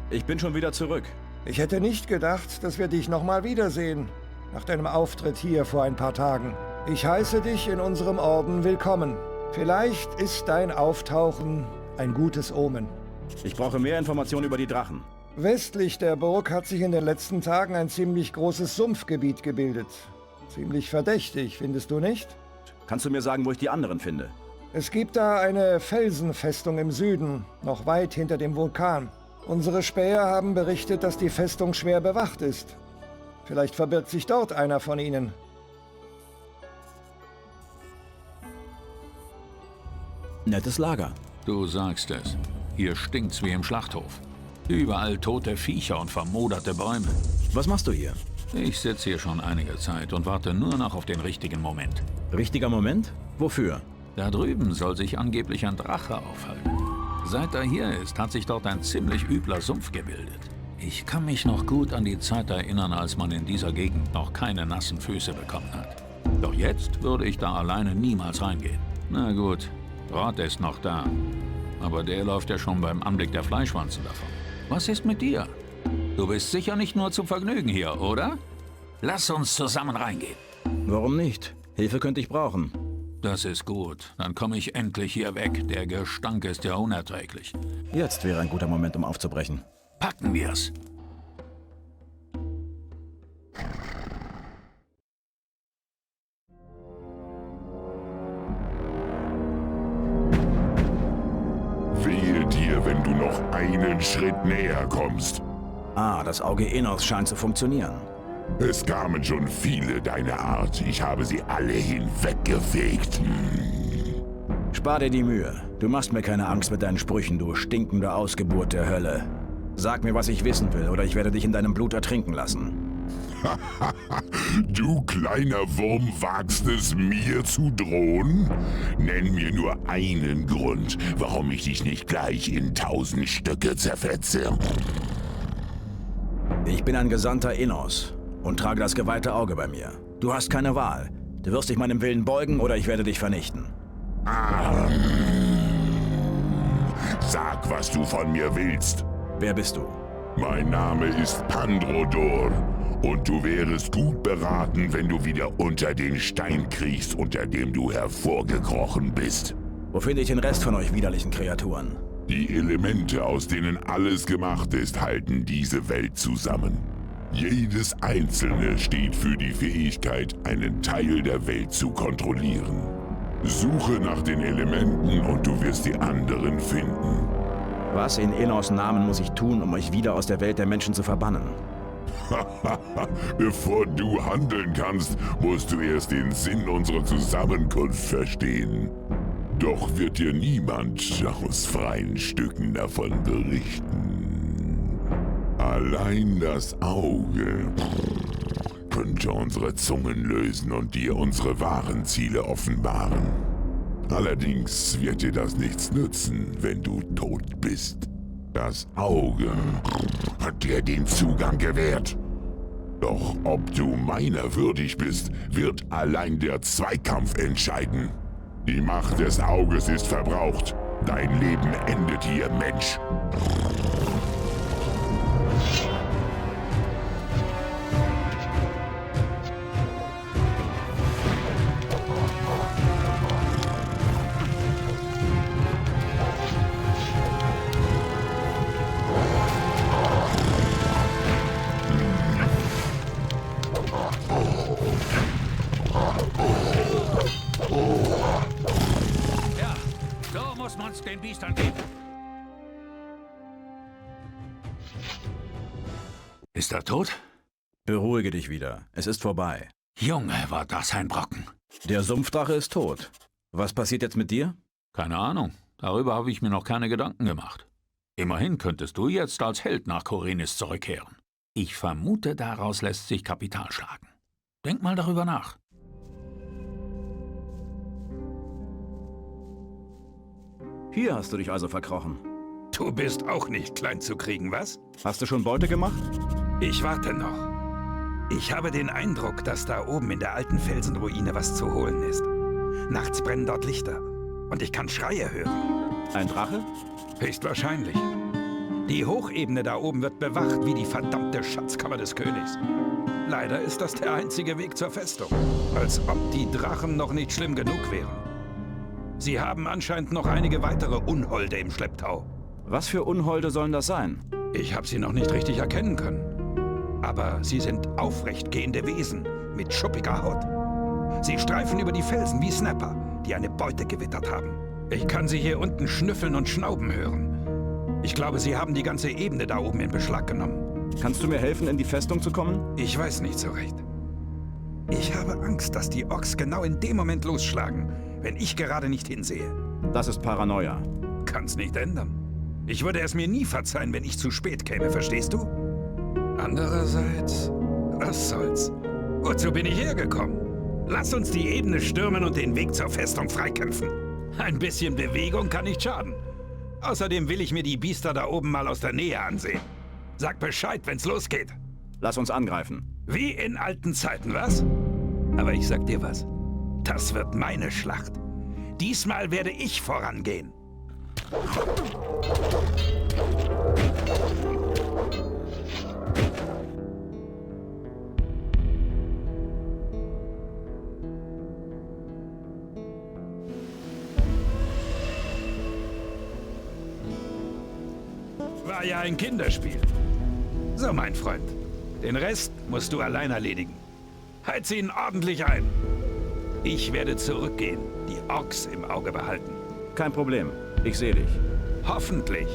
Ich bin schon wieder zurück. Ich hätte nicht gedacht, dass wir dich nochmal wiedersehen, nach deinem Auftritt hier vor ein paar Tagen. Ich heiße dich in unserem Orden willkommen. Vielleicht ist dein Auftauchen ein gutes Omen. Ich brauche mehr Informationen über die Drachen. Westlich der Burg hat sich in den letzten Tagen ein ziemlich großes Sumpfgebiet gebildet. Ziemlich verdächtig, findest du nicht? Kannst du mir sagen, wo ich die anderen finde? Es gibt da eine Felsenfestung im Süden, noch weit hinter dem Vulkan. Unsere Späher haben berichtet, dass die Festung schwer bewacht ist. Vielleicht verbirgt sich dort einer von ihnen. Nettes Lager. Du sagst es. Hier stinkt's wie im Schlachthof. Überall tote Viecher und vermoderte Bäume. Was machst du hier? Ich sitze hier schon einige Zeit und warte nur noch auf den richtigen Moment. Richtiger Moment? Wofür? Da drüben soll sich angeblich ein Drache aufhalten. Seit er hier ist, hat sich dort ein ziemlich übler Sumpf gebildet. Ich kann mich noch gut an die Zeit erinnern, als man in dieser Gegend noch keine nassen Füße bekommen hat. Doch jetzt würde ich da alleine niemals reingehen. Na gut, Rod ist noch da. Aber der läuft ja schon beim Anblick der Fleischwanzen davon. Was ist mit dir? Du bist sicher nicht nur zum Vergnügen hier, oder? Lass uns zusammen reingehen. Warum nicht? Hilfe könnte ich brauchen. Das ist gut. Dann komme ich endlich hier weg. Der Gestank ist ja unerträglich. Jetzt wäre ein guter Moment, um aufzubrechen. Packen wir's. Wehe dir, wenn du noch einen Schritt näher kommst. Ah, das Auge Innos scheint zu funktionieren. Es kamen schon viele deiner Art. Ich habe sie alle hinweggefegt. Spar dir die Mühe. Du machst mir keine Angst mit deinen Sprüchen, du stinkende Ausgeburt der Hölle. Sag mir, was ich wissen will, oder ich werde dich in deinem Blut ertrinken lassen. Du kleiner Wurm wagst es, mir zu drohen? Nenn mir nur einen Grund, warum ich dich nicht gleich in 1000 Stücke zerfetze. Ich bin ein Gesandter Innos und trage das geweihte Auge bei mir. Du hast keine Wahl. Du wirst dich meinem Willen beugen oder ich werde dich vernichten. Sag, was du von mir willst. Wer bist du? Mein Name ist Pandrodor. Und du wärest gut beraten, wenn du wieder unter den Stein kriechst, unter dem du hervorgekrochen bist. Wo finde ich den Rest von euch widerlichen Kreaturen? Die Elemente, aus denen alles gemacht ist, halten diese Welt zusammen. Jedes einzelne steht für die Fähigkeit, einen Teil der Welt zu kontrollieren. Suche nach den Elementen und du wirst die anderen finden. Was in Enos Namen muss ich tun, um euch wieder aus der Welt der Menschen zu verbannen? Bevor du handeln kannst, musst du erst den Sinn unserer Zusammenkunft verstehen. Doch wird dir niemand aus freien Stücken davon berichten. Allein das Auge könnte unsere Zungen lösen und dir unsere wahren Ziele offenbaren. Allerdings wird dir das nichts nützen, wenn du tot bist. Das Auge hat dir den Zugang gewährt. Doch ob du meiner würdig bist, wird allein der Zweikampf entscheiden. Die Macht des Auges ist verbraucht. Dein Leben endet hier, Mensch. Ja, so muss man's den Biestern geben. Ist er tot? Beruhige dich wieder. Es ist vorbei. Junge, war das ein Brocken. Der Sumpfdrache ist tot. Was passiert jetzt mit dir? Keine Ahnung. Darüber habe ich mir noch keine Gedanken gemacht. Immerhin könntest du jetzt als Held nach Khorinis zurückkehren. Ich vermute, daraus lässt sich Kapital schlagen. Denk mal darüber nach. Hier hast du dich also verkrochen. Du bist auch nicht klein zu kriegen, was? Hast du schon Beute gemacht? Ich warte noch. Ich habe den Eindruck, dass da oben in der alten Felsenruine was zu holen ist. Nachts brennen dort Lichter. Und ich kann Schreie hören. Ein Drache? Höchstwahrscheinlich. Die Hochebene da oben wird bewacht wie die verdammte Schatzkammer des Königs. Leider ist das der einzige Weg zur Festung. Als ob die Drachen noch nicht schlimm genug wären. Sie haben anscheinend noch einige weitere Unholde im Schlepptau. Was für Unholde sollen das sein? Ich habe sie noch nicht richtig erkennen können. Aber sie sind aufrechtgehende Wesen mit schuppiger Haut. Sie streifen über die Felsen wie Snapper, die eine Beute gewittert haben. Ich kann sie hier unten schnüffeln und schnauben hören. Ich glaube, sie haben die ganze Ebene da oben in Beschlag genommen. Kannst du mir helfen, in die Festung zu kommen? Ich weiß nicht so recht. Ich habe Angst, dass die Orks genau in dem Moment losschlagen, wenn ich gerade nicht hinsehe. Das ist Paranoia. Kann's nicht ändern. Ich würde es mir nie verzeihen, wenn ich zu spät käme, verstehst du? Andererseits, was soll's? Wozu bin ich hergekommen? Lass uns die Ebene stürmen und den Weg zur Festung freikämpfen. Ein bisschen Bewegung kann nicht schaden. Außerdem will ich mir die Biester da oben mal aus der Nähe ansehen. Sag Bescheid, wenn's losgeht. Lass uns angreifen. Wie in alten Zeiten, was? Aber ich sag dir was. Das wird meine Schlacht. Diesmal werde ich vorangehen. War ja ein Kinderspiel. So, mein Freund. Den Rest musst du allein erledigen. Heiz ihn ordentlich ein. Ich werde zurückgehen, die Orks im Auge behalten. Kein Problem. Ich sehe dich. Hoffentlich.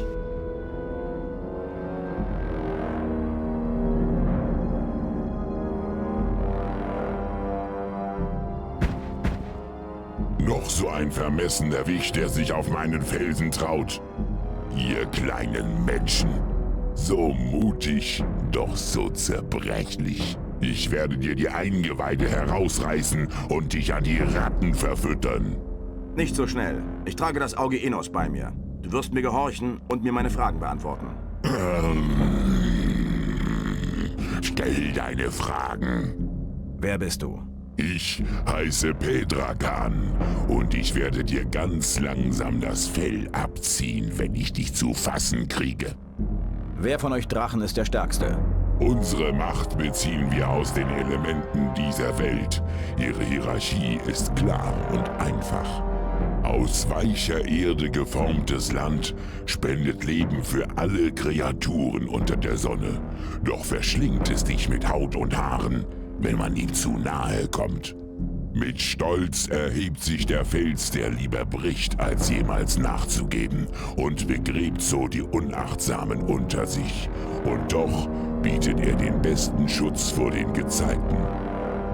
Noch so ein vermessener Wicht, der sich auf meinen Felsen traut. Ihr kleinen Menschen. So mutig, doch so zerbrechlich. Ich werde dir die Eingeweide herausreißen und dich an die Ratten verfüttern. Nicht so schnell. Ich trage das Auge Enos bei mir. Du wirst mir gehorchen und mir meine Fragen beantworten. Stell deine Fragen. Wer bist du? Ich heiße Pedrakan und ich werde dir ganz langsam das Fell abziehen, wenn ich dich zu fassen kriege. Wer von euch Drachen ist der Stärkste? Unsere Macht beziehen wir aus den Elementen dieser Welt. Ihre Hierarchie ist klar und einfach. Aus weicher Erde geformtes Land spendet Leben für alle Kreaturen unter der Sonne. Doch verschlingt es dich mit Haut und Haaren, wenn man ihm zu nahe kommt. Mit Stolz erhebt sich der Fels, der lieber bricht, als jemals nachzugeben, und begräbt so die Unachtsamen unter sich. Und doch bietet er den besten Schutz vor den Gezeiten.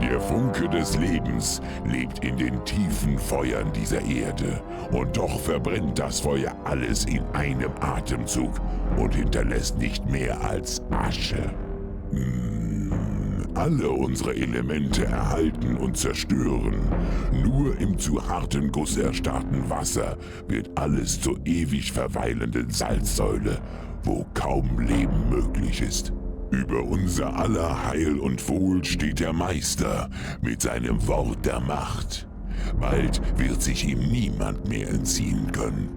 Der Funke des Lebens lebt in den tiefen Feuern dieser Erde, und doch verbrennt das Feuer alles in einem Atemzug und hinterlässt nicht mehr als Asche. Alle unsere Elemente erhalten und zerstören. Nur im zu harten Guss erstarrten Wasser wird alles zur ewig verweilenden Salzsäule, wo kaum Leben möglich ist. Über unser aller Heil und Wohl steht der Meister mit seinem Wort der Macht. Bald wird sich ihm niemand mehr entziehen können.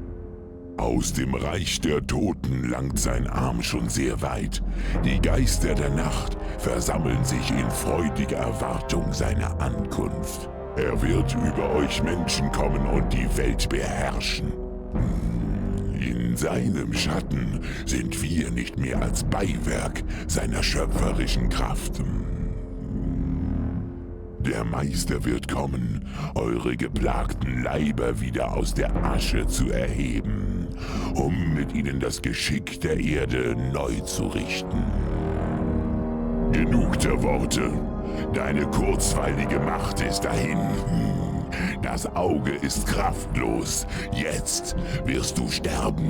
Aus dem Reich der Toten langt sein Arm schon sehr weit. Die Geister der Nacht versammeln sich in freudiger Erwartung seiner Ankunft. Er wird über euch Menschen kommen und die Welt beherrschen. In seinem Schatten sind wir nicht mehr als Beiwerk seiner schöpferischen Kraft. Der Meister wird kommen, eure geplagten Leiber wieder aus der Asche zu erheben, um mit ihnen das Geschick der Erde neu zu richten. Genug der Worte. Deine kurzweilige Macht ist dahin. Das Auge ist kraftlos. Jetzt wirst du sterben.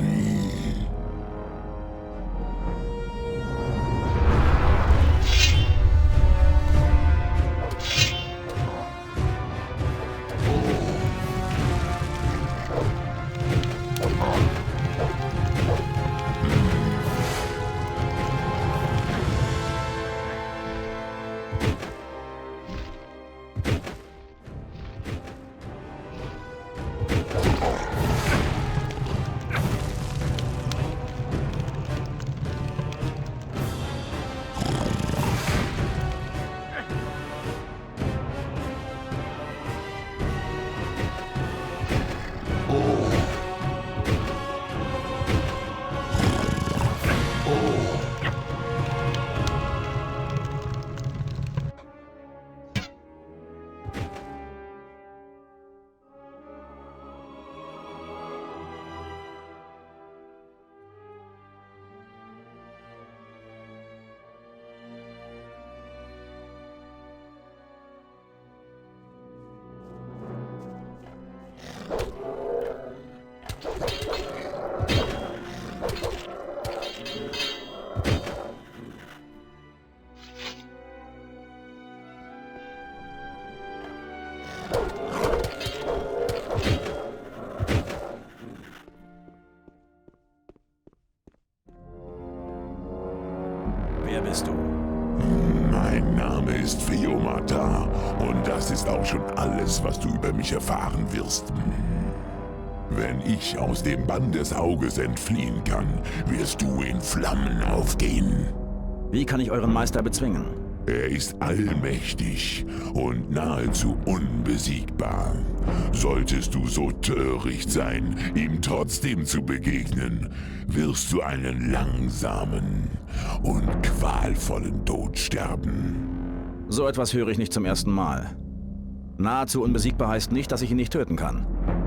Wer bist du? Mein Name ist Feomata und das ist auch schon alles, was du über mich erfahren wirst. Wenn ich aus dem Bann des Auges entfliehen kann, wirst du in Flammen aufgehen. Wie kann ich euren Meister bezwingen? Er ist allmächtig und nahezu unbesiegbar. Solltest du so töricht sein, ihm trotzdem zu begegnen, wirst du einen langsamen und qualvollen Tod sterben. So etwas höre ich nicht zum ersten Mal. Nahezu unbesiegbar heißt nicht, dass ich ihn nicht töten kann.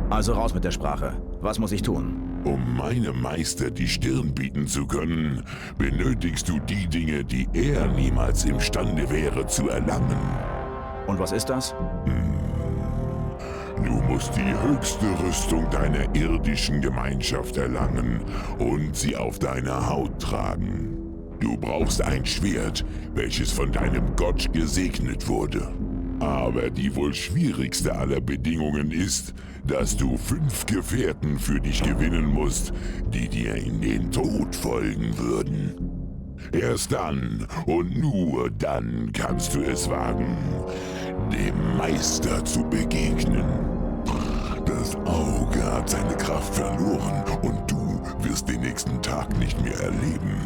Also raus mit der Sprache. Was muss ich tun? Um meinem Meister die Stirn bieten zu können, benötigst du die Dinge, die er niemals imstande wäre zu erlangen. Und was ist das? Du musst die höchste Rüstung deiner irdischen Gemeinschaft erlangen und sie auf deiner Haut tragen. Du brauchst ein Schwert, welches von deinem Gott gesegnet wurde. Aber die wohl schwierigste aller Bedingungen ist, dass du 5 Gefährten für dich gewinnen musst, die dir in den Tod folgen würden. Erst dann und nur dann kannst du es wagen, dem Meister zu begegnen. Das Auge hat seine Kraft verloren und du wirst den nächsten Tag nicht mehr erleben.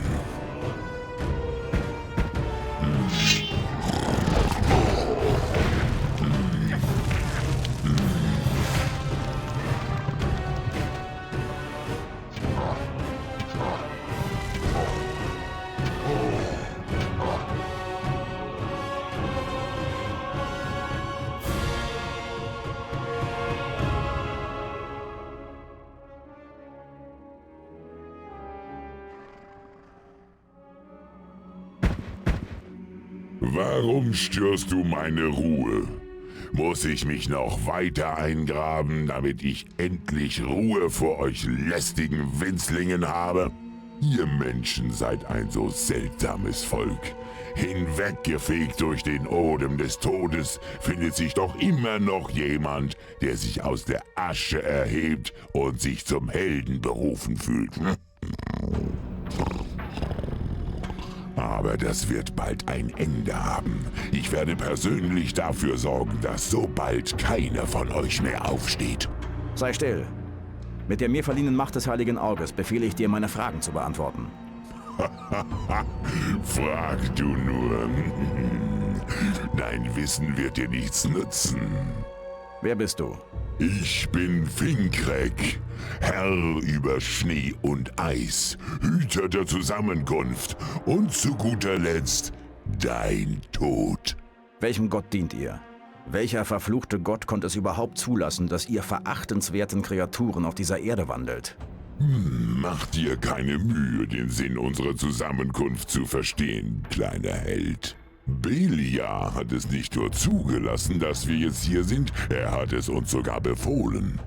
Warum störst du meine Ruhe? Muss ich mich noch weiter eingraben, damit ich endlich Ruhe vor euch lästigen Winzlingen habe? Ihr Menschen seid ein so seltsames Volk. Hinweggefegt durch den Odem des Todes findet sich doch immer noch jemand, der sich aus der Asche erhebt und sich zum Helden berufen fühlt. Aber das wird bald ein Ende haben. Ich werde persönlich dafür sorgen, dass so bald keiner von euch mehr aufsteht. Sei still. Mit der mir verliehenen Macht des Heiligen Auges befehle ich dir, meine Fragen zu beantworten. Frag du nur. Dein Wissen wird dir nichts nützen. Wer bist du? Ich bin Finkrek, Herr über Schnee und Eis, Hüter der Zusammenkunft und zu guter Letzt dein Tod. Welchem Gott dient ihr? Welcher verfluchte Gott konnte es überhaupt zulassen, dass ihr verachtenswerten Kreaturen auf dieser Erde wandelt? Mach dir keine Mühe, den Sinn unserer Zusammenkunft zu verstehen, kleiner Held. Belia hat es nicht nur zugelassen, dass wir jetzt hier sind, er hat es uns sogar befohlen.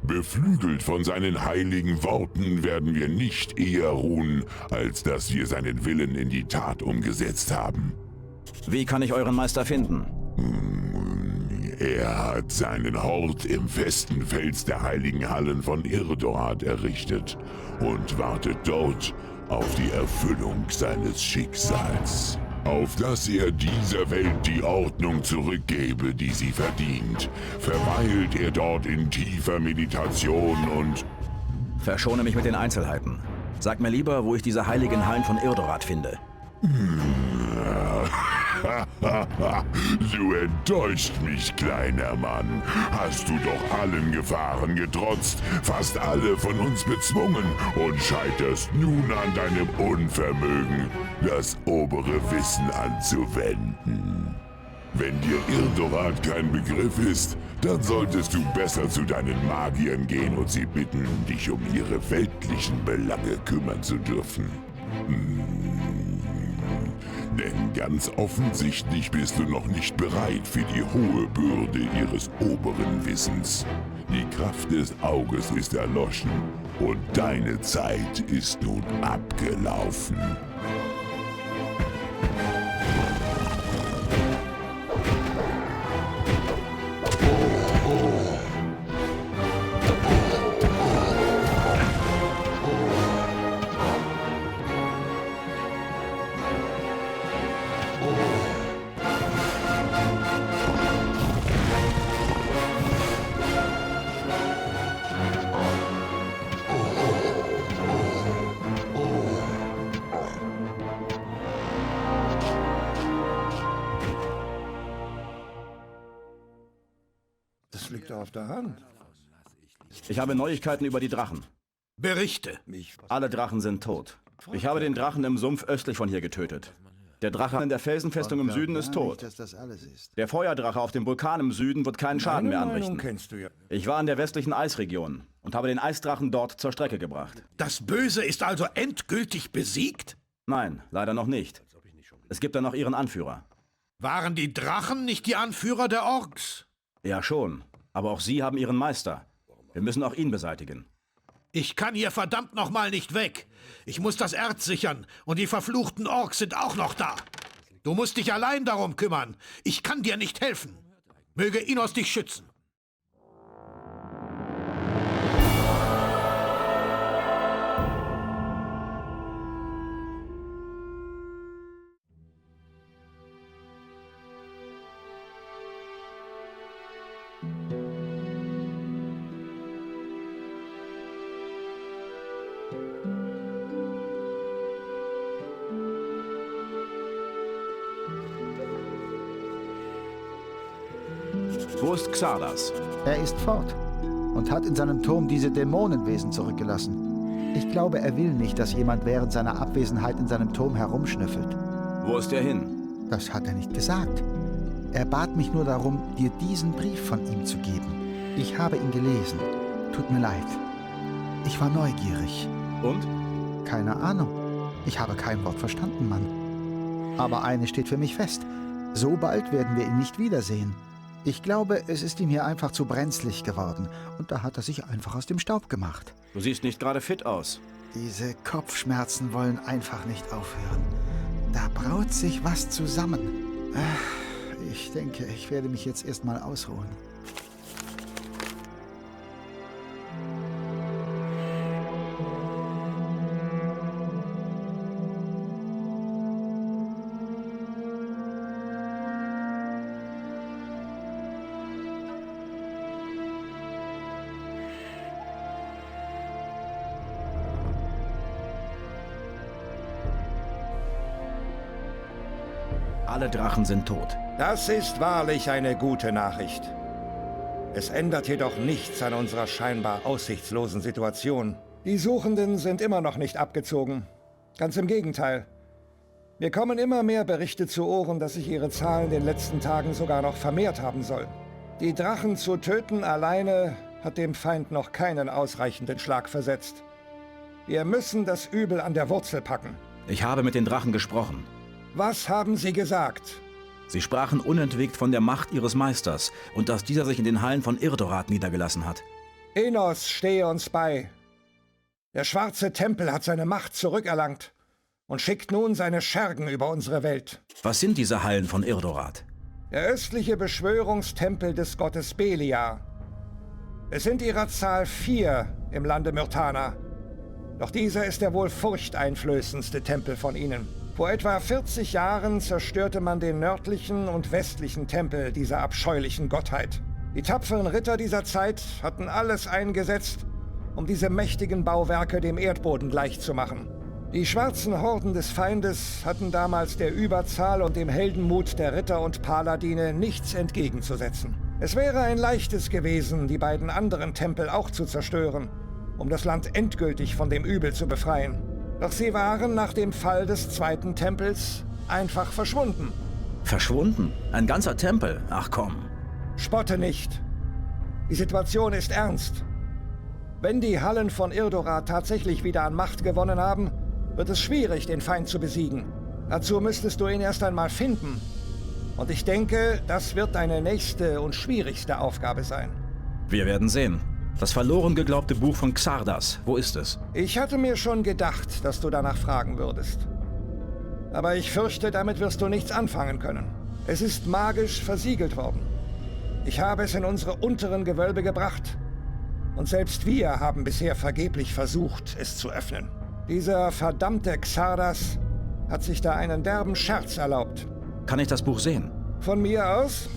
Beflügelt von seinen heiligen Worten werden wir nicht eher ruhen, als dass wir seinen Willen in die Tat umgesetzt haben. Wie kann ich euren Meister finden? Er hat seinen Hort im festen Fels der heiligen Hallen von Irdorat errichtet und wartet dort auf die Erfüllung seines Schicksals. Auf dass er dieser Welt die Ordnung zurückgebe, die sie verdient, verweilt er dort in tiefer Meditation und... Verschone mich mit den Einzelheiten. Sag mir lieber, wo ich diese heiligen Hallen von Irdorat finde. Du enttäuscht mich, kleiner Mann. Hast du doch allen Gefahren getrotzt, fast alle von uns bezwungen und scheiterst nun an deinem Unvermögen, das obere Wissen anzuwenden. Wenn dir Irdorat kein Begriff ist, dann solltest du besser zu deinen Magiern gehen und sie bitten, dich um ihre weltlichen Belange kümmern zu dürfen. Denn ganz offensichtlich bist du noch nicht bereit für die hohe Bürde ihres oberen Wissens. Die Kraft des Auges ist erloschen und deine Zeit ist nun abgelaufen. Das liegt doch auf der Hand. Ich habe Neuigkeiten über die Drachen. Berichte. Alle Drachen sind tot. Ich habe den Drachen im Sumpf östlich von hier getötet. Der Drache in der Felsenfestung im Süden ist tot. Der Feuerdrache auf dem Vulkan im Süden wird keinen Schaden mehr anrichten. Kennst du ja. Ich war in der westlichen Eisregion und habe den Eisdrachen dort zur Strecke gebracht. Das Böse ist also endgültig besiegt? Nein, leider noch nicht. Es gibt da noch ihren Anführer. Waren die Drachen nicht die Anführer der Orks? Ja schon, aber auch sie haben ihren Meister. Wir müssen auch ihn beseitigen. Ich kann hier verdammt nochmal nicht weg. Ich muss das Erz sichern und die verfluchten Orks sind auch noch da. Du musst dich allein darum kümmern. Ich kann dir nicht helfen. Möge Innos dich schützen. Wo ist Xardas? Er ist fort und hat in seinem Turm diese Dämonenwesen zurückgelassen. Ich glaube, er will nicht, dass jemand während seiner Abwesenheit in seinem Turm herumschnüffelt. Wo ist er hin? Das hat er nicht gesagt. Er bat mich nur darum, dir diesen Brief von ihm zu geben. Ich habe ihn gelesen. Tut mir leid. Ich war neugierig. Und? Keine Ahnung. Ich habe kein Wort verstanden, Mann. Aber eines steht für mich fest. So bald werden wir ihn nicht wiedersehen. Ich glaube, es ist ihm hier einfach zu brenzlig geworden. Und da hat er sich einfach aus dem Staub gemacht. Du siehst nicht gerade fit aus. Diese Kopfschmerzen wollen einfach nicht aufhören. Da braut sich was zusammen. Ich denke, ich werde mich jetzt erstmal ausruhen. Alle Drachen sind tot. Das ist wahrlich eine gute Nachricht. Es ändert jedoch nichts an unserer scheinbar aussichtslosen Situation. Die Suchenden sind immer noch nicht abgezogen. Ganz im Gegenteil. Mir kommen immer mehr Berichte zu Ohren, dass sich ihre Zahl in den letzten Tagen sogar noch vermehrt haben soll. Die Drachen zu töten alleine hat dem Feind noch keinen ausreichenden Schlag versetzt. Wir müssen das Übel an der Wurzel packen. Ich habe mit den Drachen gesprochen. Was haben sie gesagt? Sie sprachen unentwegt von der Macht ihres Meisters und dass dieser sich in den Hallen von Irdorat niedergelassen hat. Enos stehe uns bei. Der schwarze Tempel hat seine Macht zurückerlangt und schickt nun seine Schergen über unsere Welt. Was sind diese Hallen von Irdorat? Der östliche Beschwörungstempel des Gottes Belia. Es sind ihrer Zahl 4 im Lande Myrtana. Doch dieser ist der wohl furchteinflößendste Tempel von ihnen. Vor etwa 40 Jahren zerstörte man den nördlichen und westlichen Tempel dieser abscheulichen Gottheit. Die tapferen Ritter dieser Zeit hatten alles eingesetzt, um diese mächtigen Bauwerke dem Erdboden gleichzumachen. Die schwarzen Horden des Feindes hatten damals der Überzahl und dem Heldenmut der Ritter und Paladine nichts entgegenzusetzen. Es wäre ein leichtes gewesen, die beiden anderen Tempel auch zu zerstören, um das Land endgültig von dem Übel zu befreien. Doch sie waren nach dem Fall des zweiten Tempels einfach verschwunden. Verschwunden? Ein ganzer Tempel? Ach komm. Spotte nicht. Die Situation ist ernst. Wenn die Hallen von Irdorat tatsächlich wieder an Macht gewonnen haben, wird es schwierig, den Feind zu besiegen. Dazu müsstest du ihn erst einmal finden. Und ich denke, das wird deine nächste und schwierigste Aufgabe sein. Wir werden sehen. Das verloren geglaubte Buch von Xardas, wo ist es? Ich hatte mir schon gedacht, dass du danach fragen würdest. Aber ich fürchte, damit wirst du nichts anfangen können. Es ist magisch versiegelt worden. Ich habe es in unsere unteren Gewölbe gebracht. Und selbst wir haben bisher vergeblich versucht, es zu öffnen. Dieser verdammte Xardas hat sich da einen derben Scherz erlaubt. Kann ich das Buch sehen? Von mir aus?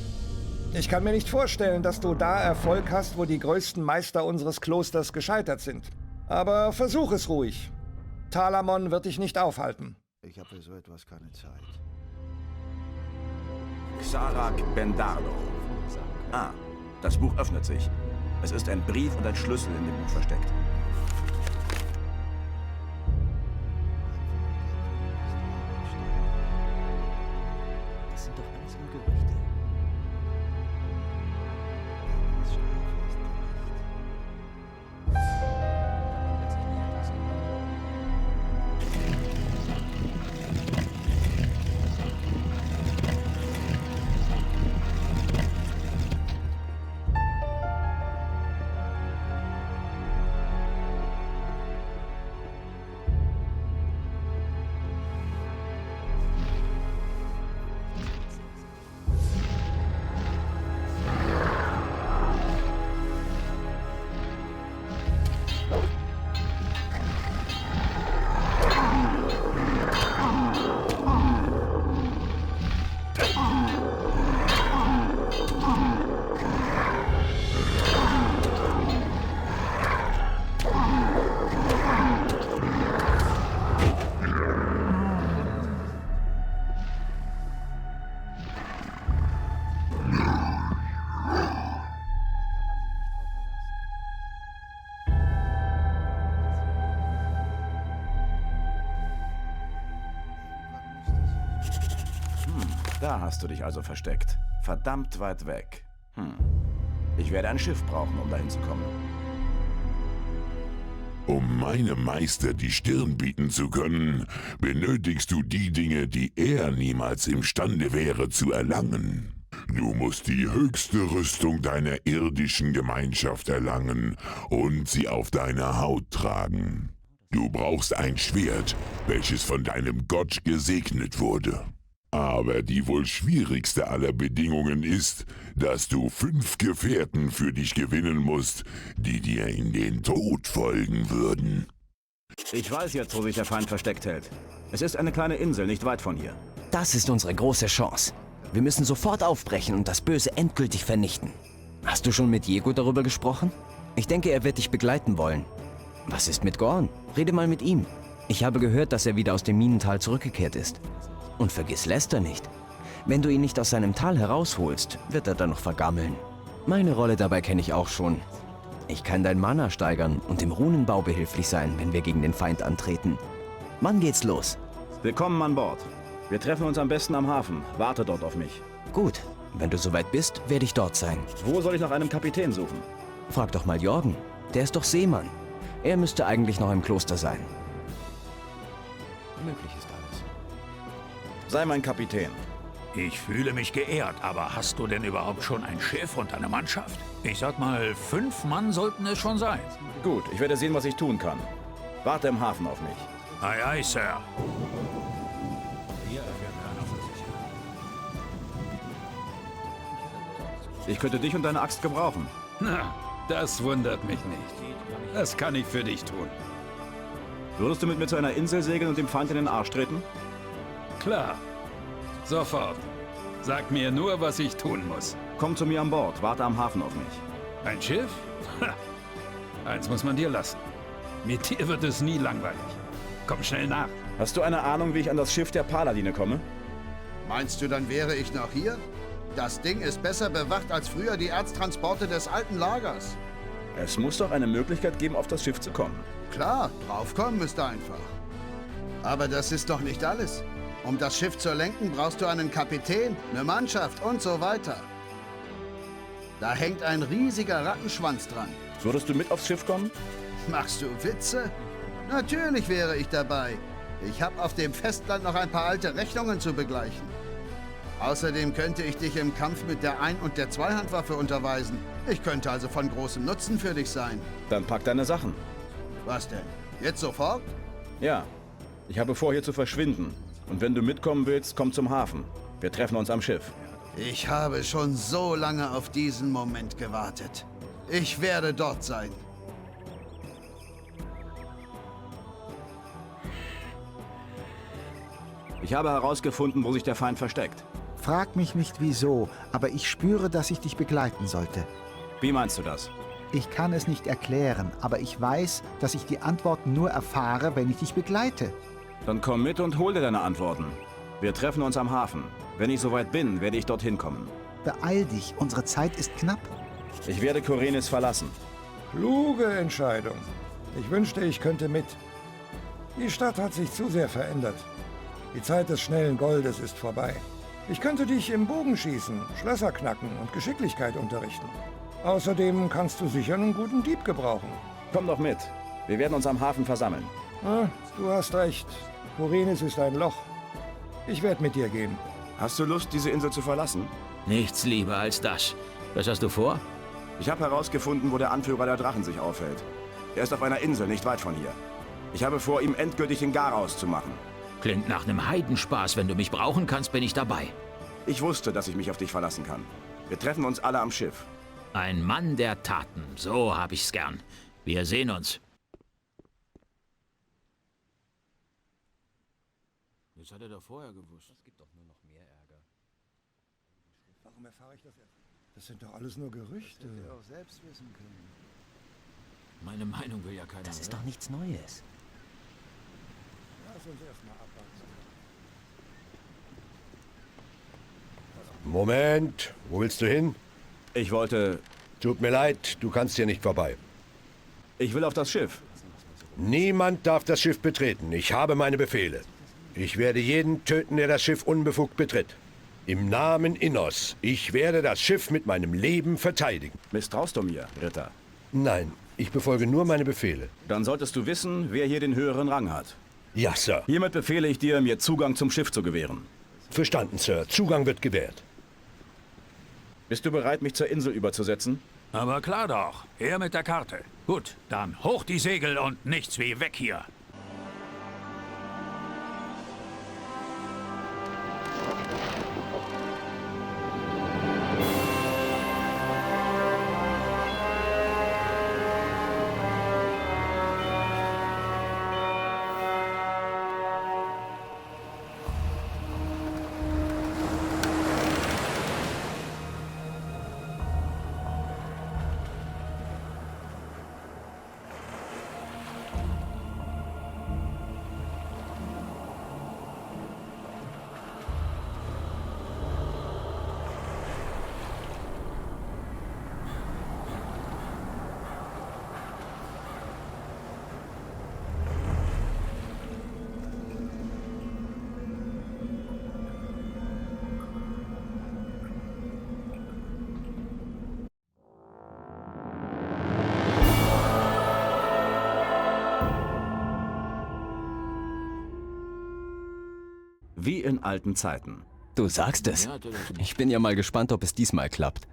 Ich kann mir nicht vorstellen, dass du da Erfolg hast, wo die größten Meister unseres Klosters gescheitert sind. Aber versuch es ruhig. Talamon wird dich nicht aufhalten. Ich habe für so etwas keine Zeit. Xarak Bendardo. Ah, das Buch öffnet sich. Es ist ein Brief und ein Schlüssel in dem Buch versteckt. Das sind doch alles nur Gerüchte. Da hast du dich also versteckt. Verdammt weit weg. Ich werde ein Schiff brauchen, um dahin zu kommen. Um meinem Meister die Stirn bieten zu können, benötigst du die Dinge, die er niemals imstande wäre zu erlangen. Du musst die höchste Rüstung deiner irdischen Gemeinschaft erlangen und sie auf deiner Haut tragen. Du brauchst ein Schwert, welches von deinem Gott gesegnet wurde. Aber die wohl schwierigste aller Bedingungen ist, dass du 5 Gefährten für dich gewinnen musst, die dir in den Tod folgen würden. Ich weiß jetzt, wo sich der Feind versteckt hält. Es ist eine kleine Insel, nicht weit von hier. Das ist unsere große Chance. Wir müssen sofort aufbrechen und das Böse endgültig vernichten. Hast du schon mit Diego darüber gesprochen? Ich denke, er wird dich begleiten wollen. Was ist mit Gorn? Rede mal mit ihm. Ich habe gehört, dass er wieder aus dem Minental zurückgekehrt ist. Und vergiss Lester nicht. Wenn du ihn nicht aus seinem Tal herausholst, wird er dann noch vergammeln. Meine Rolle dabei kenne ich auch schon. Ich kann dein Mana steigern und dem Runenbau behilflich sein, wenn wir gegen den Feind antreten. Wann geht's los? Willkommen an Bord. Wir treffen uns am besten am Hafen. Warte dort auf mich. Gut. Wenn du soweit bist, werde ich dort sein. Wo soll ich nach einem Kapitän suchen? Frag doch mal Jorgen. Der ist doch Seemann. Er müsste eigentlich noch im Kloster sein. Möglich ist alles. Sei mein Kapitän. Ich fühle mich geehrt, aber hast du denn überhaupt schon ein Schiff und eine Mannschaft? Ich sag mal, 5 Mann sollten es schon sein. Gut, ich werde sehen, was ich tun kann. Warte im Hafen auf mich. Aye, aye, Sir. Ich könnte dich und deine Axt gebrauchen. Na, das wundert mich nicht. Das kann ich für dich tun. Würdest du mit mir zu einer Insel segeln und dem Feind in den Arsch treten? Klar. Sofort. Sag mir nur, was ich tun muss. Komm zu mir an Bord. Warte am Hafen auf mich. Ein Schiff? Ha. Eins muss man dir lassen. Mit dir wird es nie langweilig. Komm schnell nach. Hast du eine Ahnung, wie ich an das Schiff der Paladine komme? Meinst du, dann wäre ich noch hier? Das Ding ist besser bewacht als früher die Erztransporte des alten Lagers. Es muss doch eine Möglichkeit geben, auf das Schiff zu kommen. Klar, draufkommen müsste einfach. Aber das ist doch nicht alles. Um das Schiff zu lenken, brauchst du einen Kapitän, eine Mannschaft und so weiter. Da hängt ein riesiger Rattenschwanz dran. Würdest du mit aufs Schiff kommen? Machst du Witze? Natürlich wäre ich dabei. Ich habe auf dem Festland noch ein paar alte Rechnungen zu begleichen. Außerdem könnte ich dich im Kampf mit der Ein- und der Zweihandwaffe unterweisen. Ich könnte also von großem Nutzen für dich sein. Dann pack deine Sachen. Was denn? Jetzt sofort? Ja. Ich habe vor, hier zu verschwinden. Und wenn du mitkommen willst, komm zum Hafen. Wir treffen uns am Schiff. Ich habe schon so lange auf diesen Moment gewartet. Ich werde dort sein. Ich habe herausgefunden, wo sich der Feind versteckt. Frag mich nicht wieso, aber ich spüre, dass ich dich begleiten sollte. Wie meinst du das? Ich kann es nicht erklären, aber ich weiß, dass ich die Antworten nur erfahre, wenn ich dich begleite. Dann komm mit und hol dir deine Antworten. Wir treffen uns am Hafen. Wenn ich soweit bin, werde ich dorthin kommen. Beeil dich, unsere Zeit ist knapp. Ich werde Korenis verlassen. Kluge Entscheidung. Ich wünschte, ich könnte mit. Die Stadt hat sich zu sehr verändert. Die Zeit des schnellen Goldes ist vorbei. Ich könnte dich im Bogenschießen, Schlösser knacken und Geschicklichkeit unterrichten. Außerdem kannst du sicher einen guten Dieb gebrauchen. Komm doch mit. Wir werden uns am Hafen versammeln. Ah, du hast recht. Korenis ist ein Loch. Ich werde mit dir gehen. Hast du Lust, diese Insel zu verlassen? Nichts lieber als das. Was hast du vor? Ich habe herausgefunden, wo der Anführer der Drachen sich aufhält. Er ist auf einer Insel, nicht weit von hier. Ich habe vor, ihm endgültig den Garaus zu machen. Klingt nach einem Heidenspaß. Wenn du mich brauchen kannst, bin ich dabei. Ich wusste, dass ich mich auf dich verlassen kann. Wir treffen uns alle am Schiff. Ein Mann der Taten. So hab ich's gern. Wir sehen uns. Das hat er doch vorher gewusst. Das gibt doch nur noch mehr Ärger. Warum erfahre ich das jetzt? Das sind doch alles nur Gerüchte. Das hätte er auch selbst wissen können. Meine Meinung will ja keiner. Das ist doch nichts Neues. Lass uns erstmal abwarten. Moment, wo willst du hin? Ich wollte... Tut mir leid, du kannst hier nicht vorbei. Ich will auf das Schiff. Niemand darf das Schiff betreten. Ich habe meine Befehle. Ich werde jeden töten, der das Schiff unbefugt betritt. Im Namen Innos. Ich werde das Schiff mit meinem Leben verteidigen. Misstraust du mir, Ritter? Nein, ich befolge nur meine Befehle. Dann solltest du wissen, wer hier den höheren Rang hat. Ja, Sir. Hiermit befehle ich dir, mir Zugang zum Schiff zu gewähren. Verstanden, Sir. Zugang wird gewährt. Bist du bereit, mich zur Insel überzusetzen? Aber klar doch. Her mit der Karte. Gut, dann hoch die Segel und nichts wie weg hier. Wie in alten Zeiten. Du sagst es. Ich bin ja mal gespannt, ob es diesmal klappt.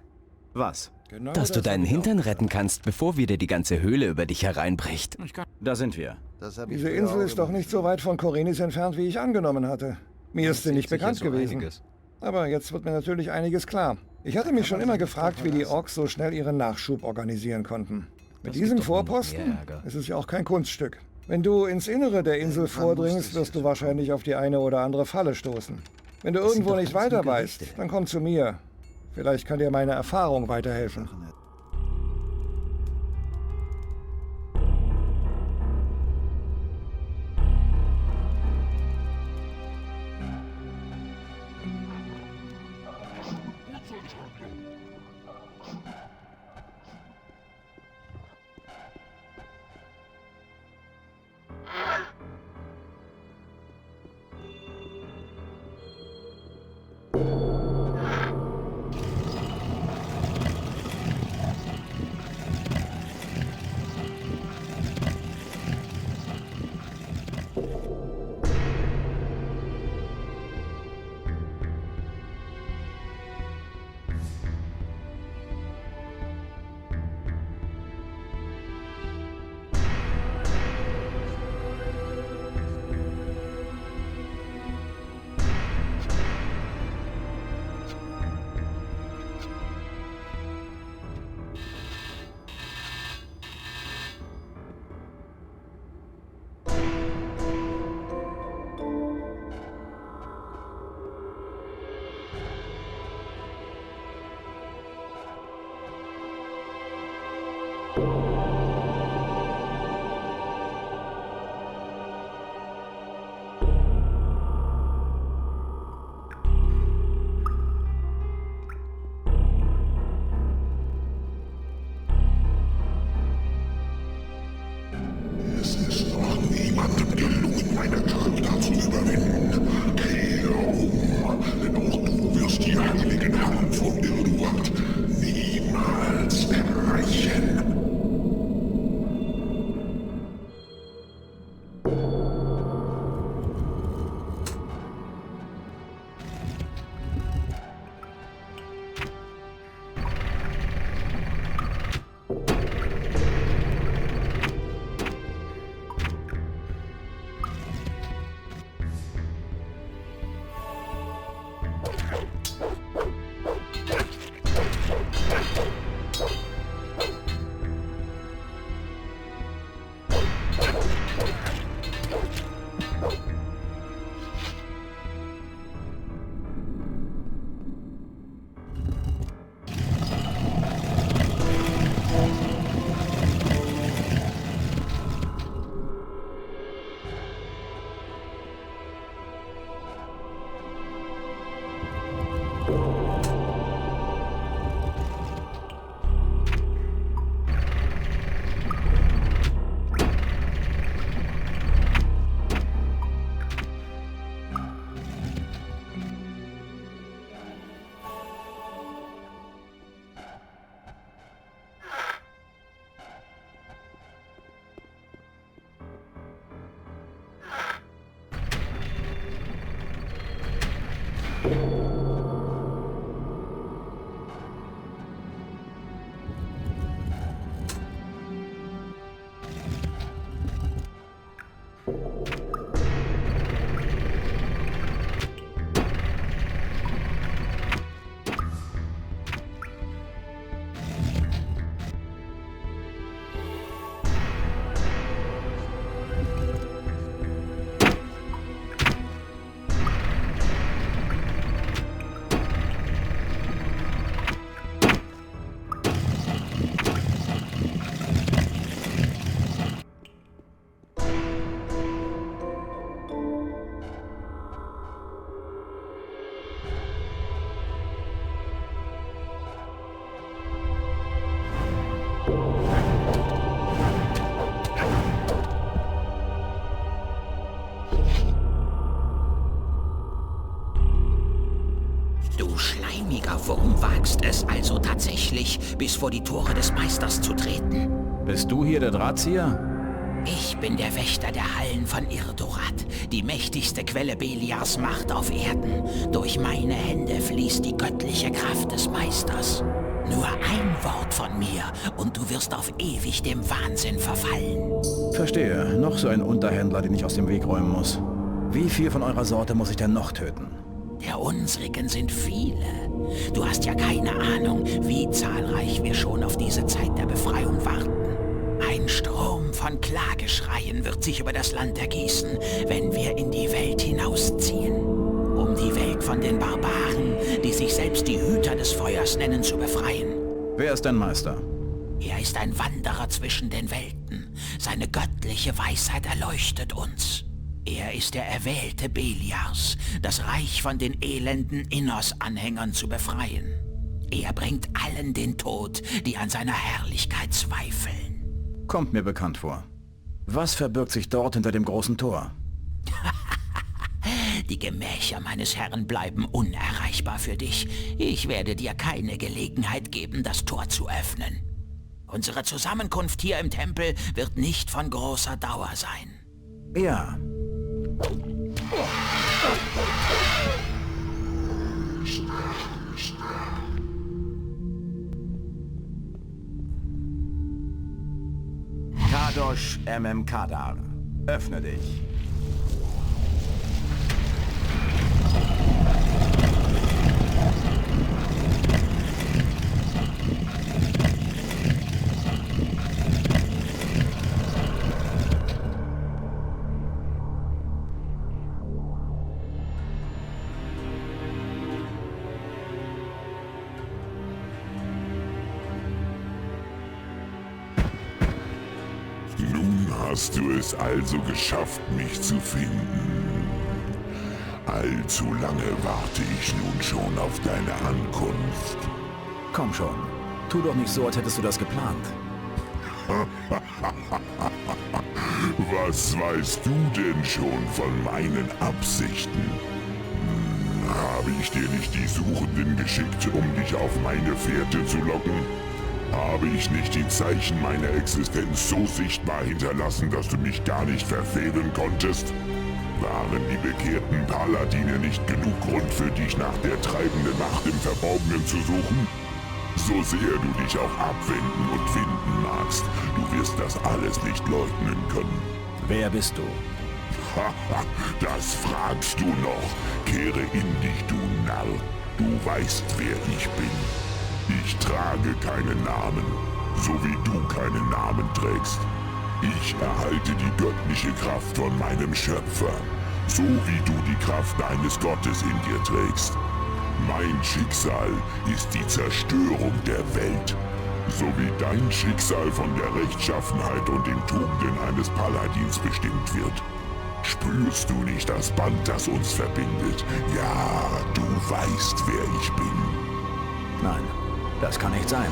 Was? Dass du deinen Hintern retten kannst, bevor wieder die ganze Höhle über dich hereinbricht. Da sind wir. Diese Insel ist doch nicht so weit von Korinis entfernt, wie ich angenommen hatte. Mir ist sie nicht bekannt gewesen. Aber jetzt wird mir natürlich einiges klar. Ich hatte mich schon immer gefragt, wie die Orks so schnell ihren Nachschub organisieren konnten. Mit diesem Vorposten ist es ja auch kein Kunststück. Wenn du ins Innere der Insel vordringst, wirst du wahrscheinlich auf die eine oder andere Falle stoßen. Wenn du irgendwo nicht weiter weißt, dann komm zu mir. Vielleicht kann dir meine Erfahrung weiterhelfen. Du schleimiger Wurm wagst es also tatsächlich, bis vor die Tore des Meisters zu treten. Bist du hier der Drahtzieher? Ich bin der Wächter der Hallen von Irdorat, die mächtigste Quelle Beliars Macht auf Erden. Durch meine Hände fließt die göttliche Kraft des Meisters. Nur ein Wort von mir und du wirst auf ewig dem Wahnsinn verfallen. Verstehe. Noch so ein Unterhändler, den ich aus dem Weg räumen muss. Wie viel von eurer Sorte muss ich denn noch töten? Der unsrigen sind viele. Du hast ja keine Ahnung, wie zahlreich wir schon auf diese Zeit der Befreiung warten. Ein Strom von Klageschreien wird sich über das Land ergießen, wenn wir in die Welt hinausziehen. Um die Welt von den Barbaren, die sich selbst die Hüter des Feuers nennen, zu befreien. Wer ist dein Meister? Er ist ein Wanderer zwischen den Welten. Seine göttliche Weisheit erleuchtet uns. Er ist der Erwählte Beliars, das Reich von den elenden Innos-Anhängern zu befreien. Er bringt allen den Tod, die an seiner Herrlichkeit zweifeln. Kommt mir bekannt vor. Was verbirgt sich dort hinter dem großen Tor? Die Gemächer meines Herrn bleiben unerreichbar für dich. Ich werde dir keine Gelegenheit geben, das Tor zu öffnen. Unsere Zusammenkunft hier im Tempel wird nicht von großer Dauer sein. Ja. Kadosh Kadar, öffne dich. Hast du es also geschafft, mich zu finden? Allzu lange warte ich nun schon auf deine Ankunft. Komm schon, tu doch nicht so, als hättest du das geplant. Was weißt du denn schon von meinen Absichten? Habe ich dir nicht die Suchenden geschickt, um dich auf meine Fährte zu locken? Habe ich nicht die Zeichen meiner Existenz so sichtbar hinterlassen, dass du mich gar nicht verfehlen konntest? Waren die bekehrten Paladine nicht genug Grund für dich nach der treibenden Macht im Verborgenen zu suchen? So sehr du dich auch abwenden und finden magst, du wirst das alles nicht leugnen können. Wer bist du? Haha, das fragst du noch. Kehre in dich, du Narr. Du weißt, wer ich bin. Ich trage keinen Namen, so wie du keinen Namen trägst. Ich erhalte die göttliche Kraft von meinem Schöpfer, so wie du die Kraft deines Gottes in dir trägst. Mein Schicksal ist die Zerstörung der Welt, so wie dein Schicksal von der Rechtschaffenheit und den Tugenden eines Paladins bestimmt wird. Spürst du nicht das Band, das uns verbindet? Ja, du weißt, wer ich bin. Nein. Das kann nicht sein.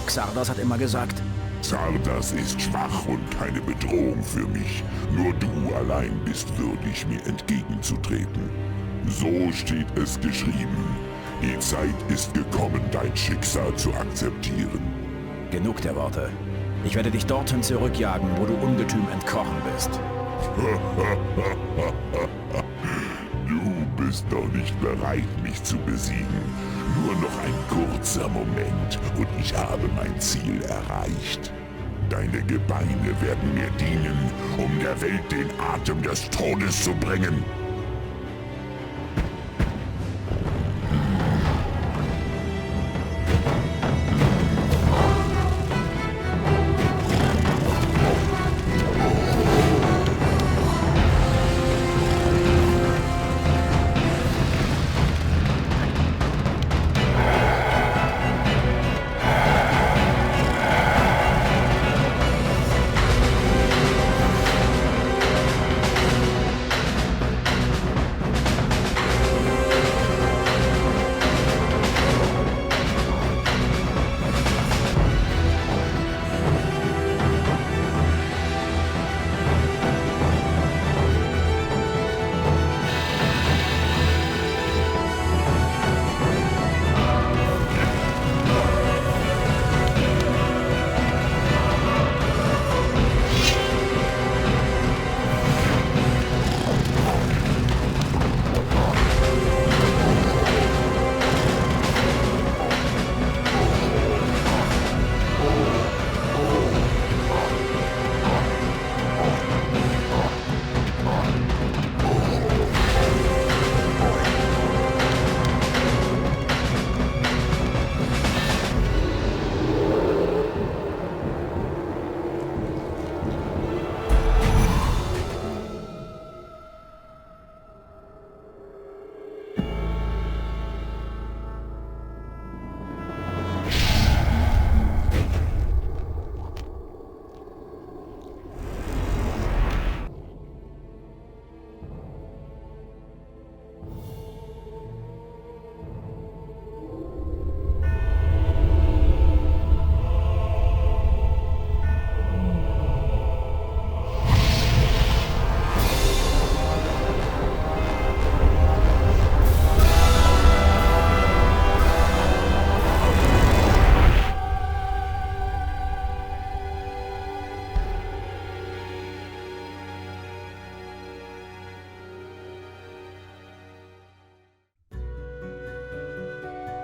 Xardas hat immer gesagt... Xardas ist schwach und keine Bedrohung für mich. Nur du allein bist würdig, mir entgegenzutreten. So steht es geschrieben. Die Zeit ist gekommen, dein Schicksal zu akzeptieren. Genug der Worte. Ich werde dich dorthin zurückjagen, wo du Ungetüm entkrochen bist. Du bist doch nicht bereit, mich zu besiegen. Nur noch ein kurzer Moment und ich habe mein Ziel erreicht. Deine Gebeine werden mir dienen, um der Welt den Atem des Todes zu bringen.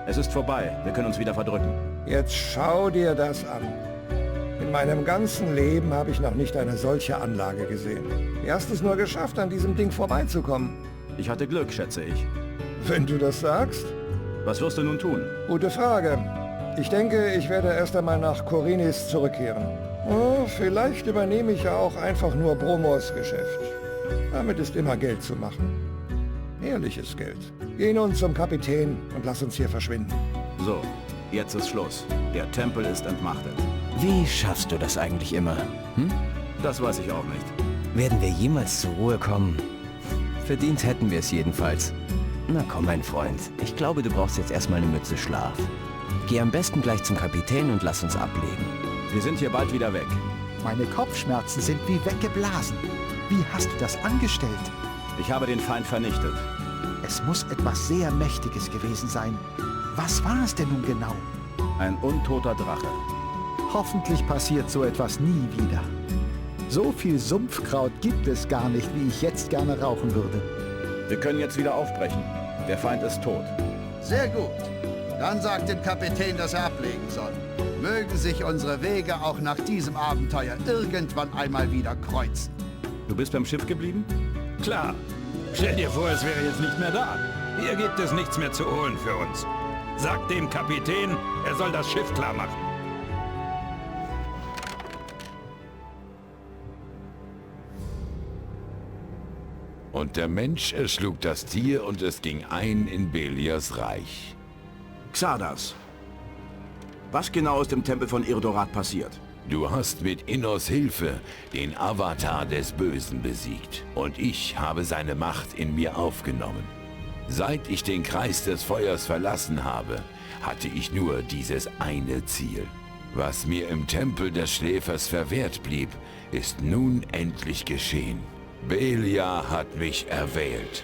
Es ist vorbei. Wir können uns wieder verdrücken. Jetzt schau dir das an. In meinem ganzen Leben habe ich noch nicht eine solche Anlage gesehen. Wie hast du es nur geschafft, an diesem Ding vorbeizukommen? Ich hatte Glück, schätze ich. Wenn du das sagst. Was wirst du nun tun? Gute Frage. Ich denke, ich werde erst einmal nach Korinis zurückkehren. Oh, vielleicht übernehme ich ja auch einfach nur Bromors Geschäft. Damit ist immer Geld zu machen. Ehrliches Geld. Geh nun zum Kapitän und lass uns hier verschwinden. So, jetzt ist Schluss. Der Tempel ist entmachtet. Wie schaffst du das eigentlich immer? Hm? Das weiß ich auch nicht. Werden wir jemals zur Ruhe kommen? Verdient hätten wir es jedenfalls. Na komm, mein Freund. Ich glaube, du brauchst jetzt erstmal eine Mütze Schlaf. Geh am besten gleich zum Kapitän und lass uns ablegen. Wir sind hier bald wieder weg. Meine Kopfschmerzen sind wie weggeblasen. Wie hast du das angestellt? Ich habe den Feind vernichtet. Es muss etwas sehr Mächtiges gewesen sein. Was war es denn nun genau? Ein untoter Drache. Hoffentlich passiert so etwas nie wieder. So viel Sumpfkraut gibt es gar nicht, wie ich jetzt gerne rauchen würde. Wir können jetzt wieder aufbrechen. Der Feind ist tot. Sehr gut. Dann sagt dem Kapitän, dass er ablegen soll. Mögen sich unsere Wege auch nach diesem Abenteuer irgendwann einmal wieder kreuzen. Du bist beim Schiff geblieben? Klar. Stell dir vor, es wäre jetzt nicht mehr da. Hier gibt es nichts mehr zu holen für uns. Sag dem Kapitän, er soll das Schiff klar machen. Und der Mensch erschlug das Tier und es ging ein in Belias Reich. Xardas. Was genau ist im Tempel von Irdorat passiert? Du hast mit Innos Hilfe den Avatar des Bösen besiegt. Und ich habe seine Macht in mir aufgenommen. Seit ich den Kreis des Feuers verlassen habe, hatte ich nur dieses eine Ziel. Was mir im Tempel des Schläfers verwehrt blieb, ist nun endlich geschehen. Belia hat mich erwählt.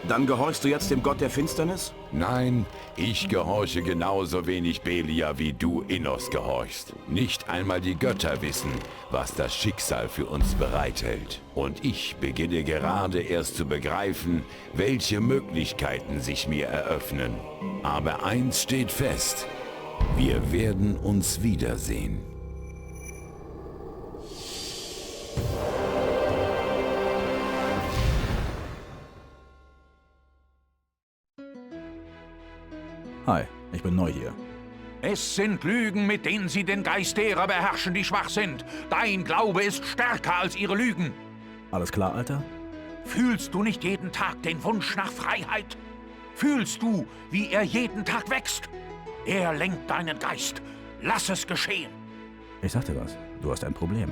Dann gehorchst du jetzt dem Gott der Finsternis? Nein, ich gehorche genauso wenig Belia, wie du Innos gehorchst. Nicht einmal die Götter wissen, was das Schicksal für uns bereithält. Und ich beginne gerade erst zu begreifen, welche Möglichkeiten sich mir eröffnen. Aber eins steht fest: Wir werden uns wiedersehen. Hi, ich bin neu hier. Es sind Lügen, mit denen sie den Geist derer beherrschen, die schwach sind. Dein Glaube ist stärker als ihre Lügen. Alles klar, Alter? Fühlst du nicht jeden Tag den Wunsch nach Freiheit? Fühlst du, wie er jeden Tag wächst? Er lenkt deinen Geist. Lass es geschehen. Ich sag dir was, du hast ein Problem.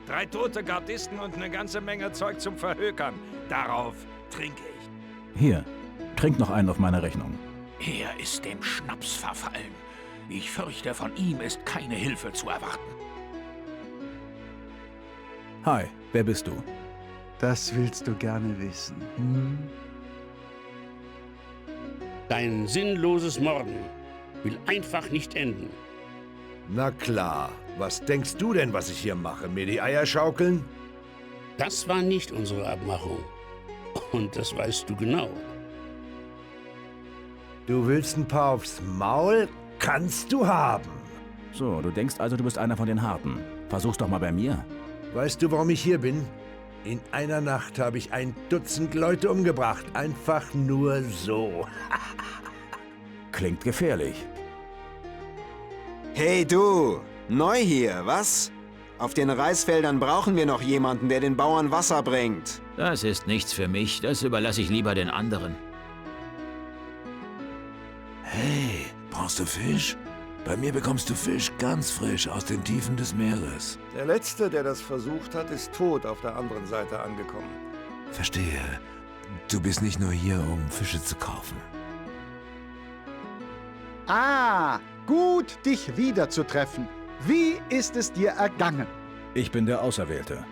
3 tote Gardisten und eine ganze Menge Zeug zum Verhökern. Darauf trinke ich. Hier, trink noch einen auf meine Rechnung. Er ist dem Schnaps verfallen. Ich fürchte, von ihm ist keine Hilfe zu erwarten. Hi, wer bist du? Das willst du gerne wissen. Hm? Dein sinnloses Morden will einfach nicht enden. Na klar. Was denkst du denn, was ich hier mache? Mir die Eier schaukeln? Das war nicht unsere Abmachung. Und das weißt du genau. Du willst ein paar aufs Maul? Kannst du haben. So, du denkst also, du bist einer von den Harten. Versuch's doch mal bei mir. Weißt du, warum ich hier bin? In einer Nacht habe ich 1 Dutzend Leute umgebracht. Einfach nur so. Klingt gefährlich. Hey du, neu hier, was? Auf den Reisfeldern brauchen wir noch jemanden, der den Bauern Wasser bringt. Das ist nichts für mich, das überlasse ich lieber den anderen. Hey, brauchst du Fisch? Bei mir bekommst du Fisch ganz frisch aus den Tiefen des Meeres. Der Letzte, der das versucht hat, ist tot auf der anderen Seite angekommen. Verstehe. Du bist nicht nur hier, um Fische zu kaufen. Ah, gut, dich wiederzutreffen. Wie ist es dir ergangen? Ich bin der Auserwählte.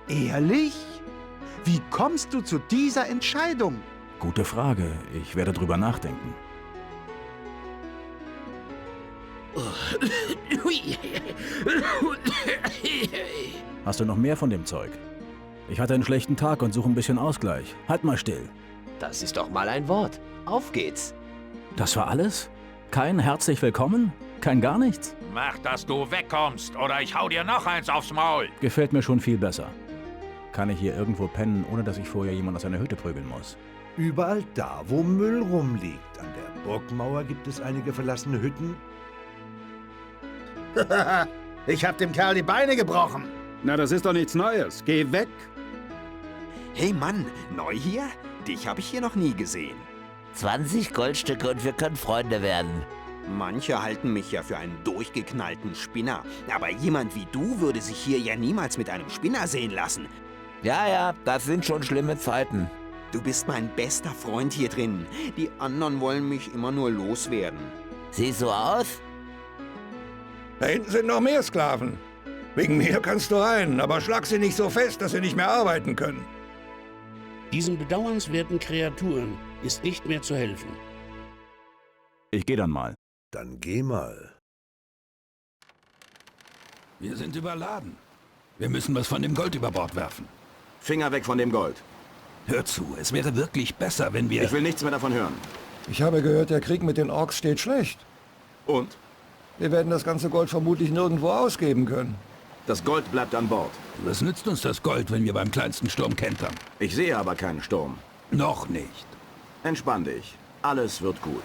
Ehrlich? Wie kommst du zu dieser Entscheidung? Gute Frage. Ich werde drüber nachdenken. Hast du noch mehr von dem Zeug? Ich hatte einen schlechten Tag und suche ein bisschen Ausgleich. Halt mal still. Das ist doch mal ein Wort. Auf geht's. Das war alles? Kein herzlich willkommen? Kein gar nichts? Mach, dass du wegkommst, oder ich hau dir noch eins aufs Maul. Gefällt mir schon viel besser. Kann ich hier irgendwo pennen, ohne dass ich vorher jemand aus seiner Hütte prügeln muss? Überall da, wo Müll rumliegt. An der Burgmauer gibt es einige verlassene Hütten. Ich hab dem Kerl die Beine gebrochen. Na, das ist doch nichts Neues. Geh weg. Hey Mann, neu hier? Dich habe ich hier noch nie gesehen. 20 Goldstücke und wir können Freunde werden. Manche halten mich ja für einen durchgeknallten Spinner. Aber jemand wie du würde sich hier ja niemals mit einem Spinner sehen lassen. Ja, das sind schon schlimme Zeiten. Du bist mein bester Freund hier drin. Die anderen wollen mich immer nur loswerden. Siehst so aus? Da hinten sind noch mehr Sklaven. Wegen mir kannst du rein, aber schlag sie nicht so fest, dass sie nicht mehr arbeiten können. Diesen bedauernswerten Kreaturen ist nicht mehr zu helfen. Ich gehe dann mal. Dann geh mal. Wir sind überladen. Wir müssen was von dem Gold über Bord werfen. Finger weg von dem Gold. Hör zu, es wäre wirklich besser, wenn wir... Ich will nichts mehr davon hören. Ich habe gehört, der Krieg mit den Orks steht schlecht. Und? Wir werden das ganze Gold vermutlich nirgendwo ausgeben können. Das Gold bleibt an Bord. Was nützt uns das Gold, wenn wir beim kleinsten Sturm kentern? Ich sehe aber keinen Sturm. Noch nicht. Entspann dich. Alles wird gut.